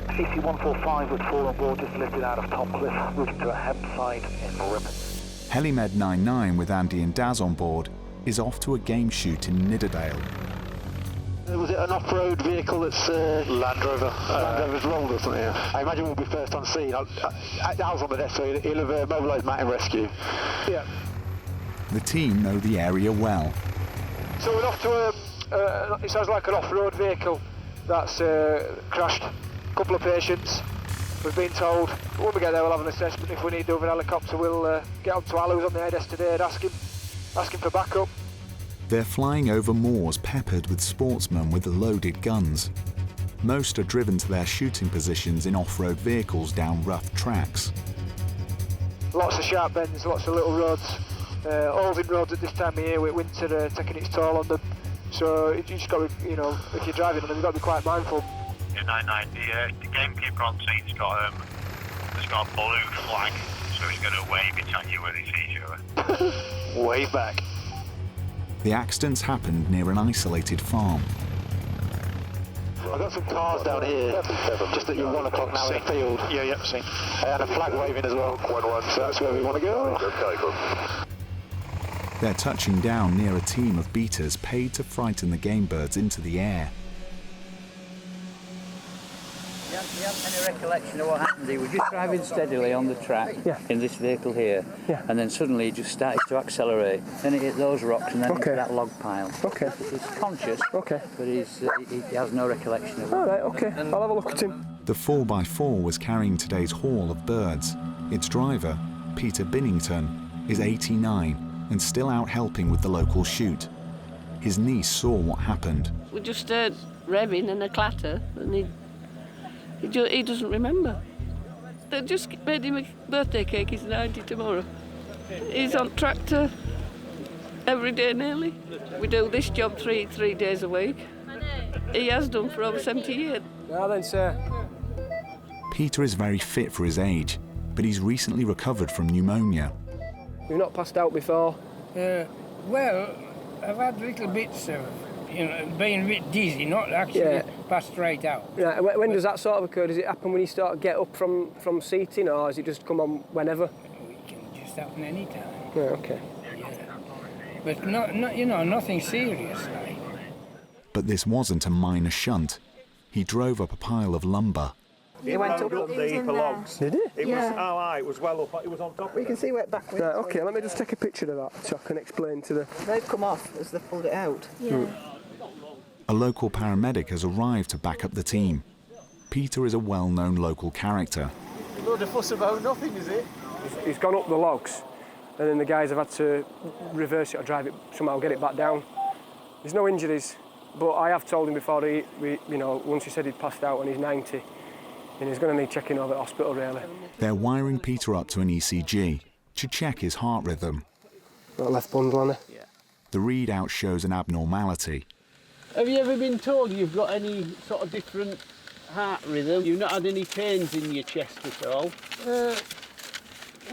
CT145 with 4 on board, just lifted out of Topcliffe, moving to a Hempside in Ripon. Helimed 99 with Andy and Daz on board is off to a game shoot in Nidderdale. Was it an off-road vehicle that's Land Rover? Land Rover's rolled or something? Yeah. I imagine we'll be first on scene. Al's on the desk, so he'll have mobilised Matt in rescue. Yeah. The team know the area well. So we're off to it sounds like an off-road vehicle that's crashed couple of patients. We've been told when we get there we'll have an assessment. If we need over a helicopter, we'll get on to Al, who's on the ADS today, and ask him for backup. They're flying over moors peppered with sportsmen with loaded guns. Most are driven to their shooting positions in off-road vehicles down rough tracks. Lots of sharp bends, lots of little roads. Holding roads at this time of year with winter taking its toll on them. So you just got to, if you're driving on them, you've got to be quite mindful. Yeah, 99. The gamekeeper on scene's got a blue flag, so he's going to wave it at you when he sees you. Wave back. The accidents happened near an isolated farm. I've got some cars down here, just at your 1 o'clock now in the field. Yeah, seen. And a flag waving as well. So that's where we want to go. Okay, good. They're touching down near a team of beaters paid to frighten the game birds into the air. You haven't any recollection of what happened? He was just driving steadily on the track in this vehicle here, and then suddenly he just started to accelerate. Then he hit those rocks and then into that log pile. Okay. He's conscious, but he has no recollection of it. All right, okay. I'll have a look at him. The 4x4 was carrying today's haul of birds. Its driver, Peter Binnington, is 89 and still out helping with the local shoot. His niece saw what happened. We just heard revving and a clatter, and he doesn't remember. They just made him a birthday cake. He's 90 tomorrow. He's on tractor every day nearly. We do this job three days a week. He has done for over 70 years. Now then, sir. Peter is very fit for his age, but he's recently recovered from pneumonia. You've not passed out before? Well, I've had little bits of, being a bit dizzy, not actually passed straight out. Yeah. When does that sort of occur? Does it happen when you start to get up from seating, or does it just come on whenever? It can just happen any time. Yeah, okay. Yeah. But nothing serious, like. But this wasn't a minor shunt. He drove up a pile of lumber. He went up the heap of logs. Did he? It was, it was well up, it was on top of it. We can see where it back went. Right, okay, let me just take a picture of that so I can explain to the... They've come off as they pulled it out. A local paramedic has arrived to back up the team. Peter is a well-known local character. A load of fuss about nothing, is it? He's gone up the logs, and then the guys have had to reverse it or drive it, somehow get it back down. There's no injuries, but I have told him before, once he said he'd passed out and he's 90, and he's going to need checking over at hospital, really. They're wiring Peter up to an ECG to check his heart rhythm. Got a left bundle on it. The readout shows an abnormality. Have you ever been told you've got any sort of different heart rhythm? You've not had any pains in your chest at all?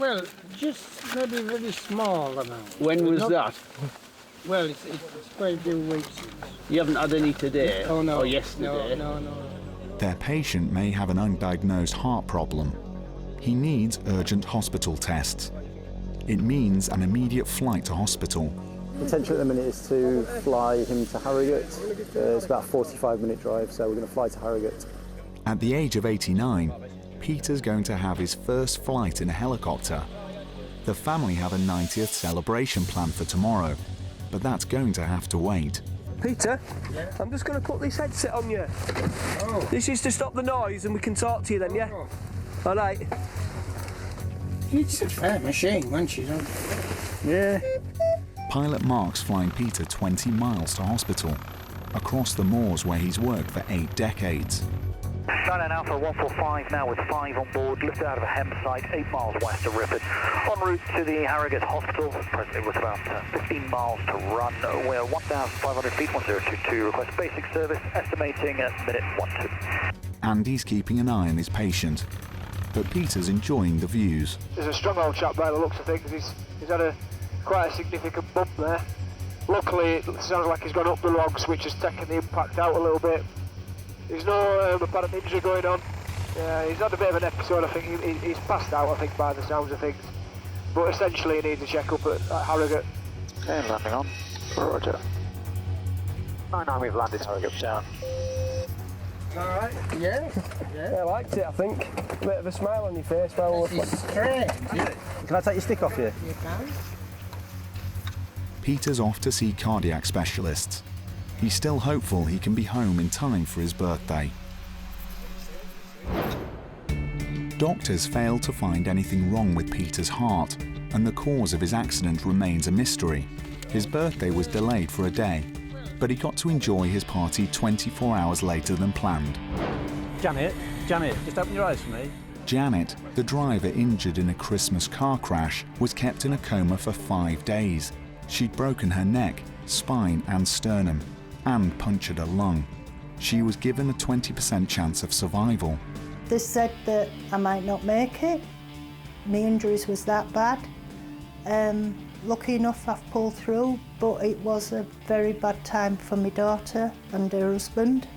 Well, just maybe very small amount. When was that? Well, it's quite a few weeks. You haven't had any today? Oh, no. Or yesterday? No. Their patient may have an undiagnosed heart problem. He needs urgent hospital tests. It means an immediate flight to hospital. Intention at the minute is to fly him to Harrogate. It's about a 45-minute drive, so we're going to fly to Harrogate. At the age of 89, Peter's going to have his first flight in a helicopter. The family have a 90th celebration planned for tomorrow, but that's going to have to wait. Peter, I'm just going to put this headset on you. Oh. This is to stop the noise and we can talk to you then, yeah? All right. It's a fair machine once you don't... Yeah. Pilot Mark's flying Peter 20 miles to hospital, across the moors where he's worked for 8 decades. Skyline Alpha 145 now with 5 on board, lifted out of a HEM site 8 miles west of Rippon. En route to the Harrogate Hospital, presently with about 15 miles to run. We're 1,500 feet, 1022, request basic service, estimating at minute 12. Andy's keeping an eye on his patient, but Peter's enjoying the views. There's a strong old chap by the looks of things. He's had quite a significant bump there. Luckily, it sounds like he's gone up the logs, which has taken the impact out a little bit. There's no apparent injury going on. He's had a bit of an episode, I think. He's passed out, I think, by the sounds of things. But essentially, he needs a check-up at Harrogate. Okay, landing on. Roger. 99, we've landed Harrogate down. All right. Yeah. I liked it, I think. A bit of a smile on your face while we're... Great. Can I take your stick off you? You can. Peter's off to see cardiac specialists. He's still hopeful he can be home in time for his birthday. Doctors failed to find anything wrong with Peter's heart, and the cause of his accident remains a mystery. His birthday was delayed for a day, but he got to enjoy his party 24 hours later than planned. Janet, just open your eyes for me. Janet, the driver injured in a Christmas car crash, was kept in a coma for 5 days. She'd broken her neck, spine and sternum, and punctured a lung. She was given a 20% chance of survival. They said that I might not make it. My injuries was that bad. Lucky enough I've pulled through, but it was a very bad time for my daughter and her husband.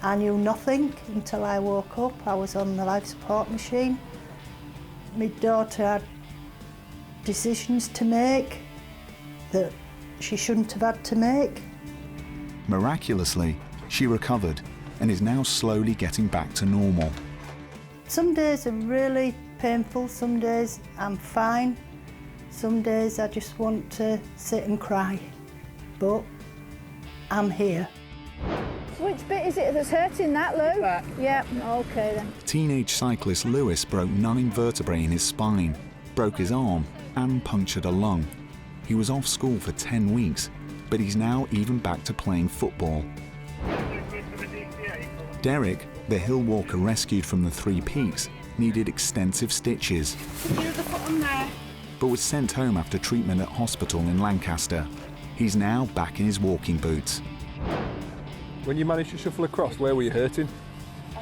I knew nothing until I woke up. I was on the life support machine. My daughter had decisions to make that she shouldn't have had to make. Miraculously, she recovered and is now slowly getting back to normal. Some days are really painful, some days I'm fine, some days I just want to sit and cry, but I'm here. Which bit is it that's hurting, that, Lou? Back. Yeah, okay then. Teenage cyclist Lewis broke 9 vertebrae in his spine, broke his arm and punctured a lung. He was off school for 10 weeks, but he's now even back to playing football. Derek, the hill walker rescued from the Three Peaks, needed extensive stitches, but was sent home after treatment at hospital in Lancaster. He's now back in his walking boots. When you managed to shuffle across, where were you hurting?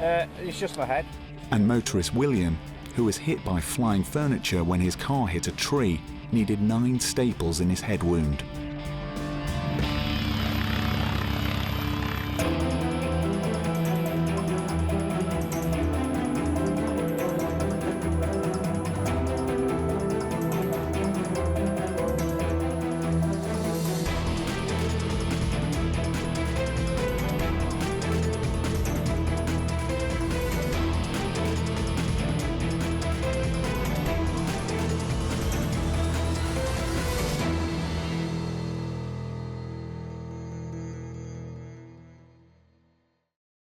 It's just my head. And motorist William, who was hit by flying furniture when his car hit a tree, needed 9 staples in his head wound.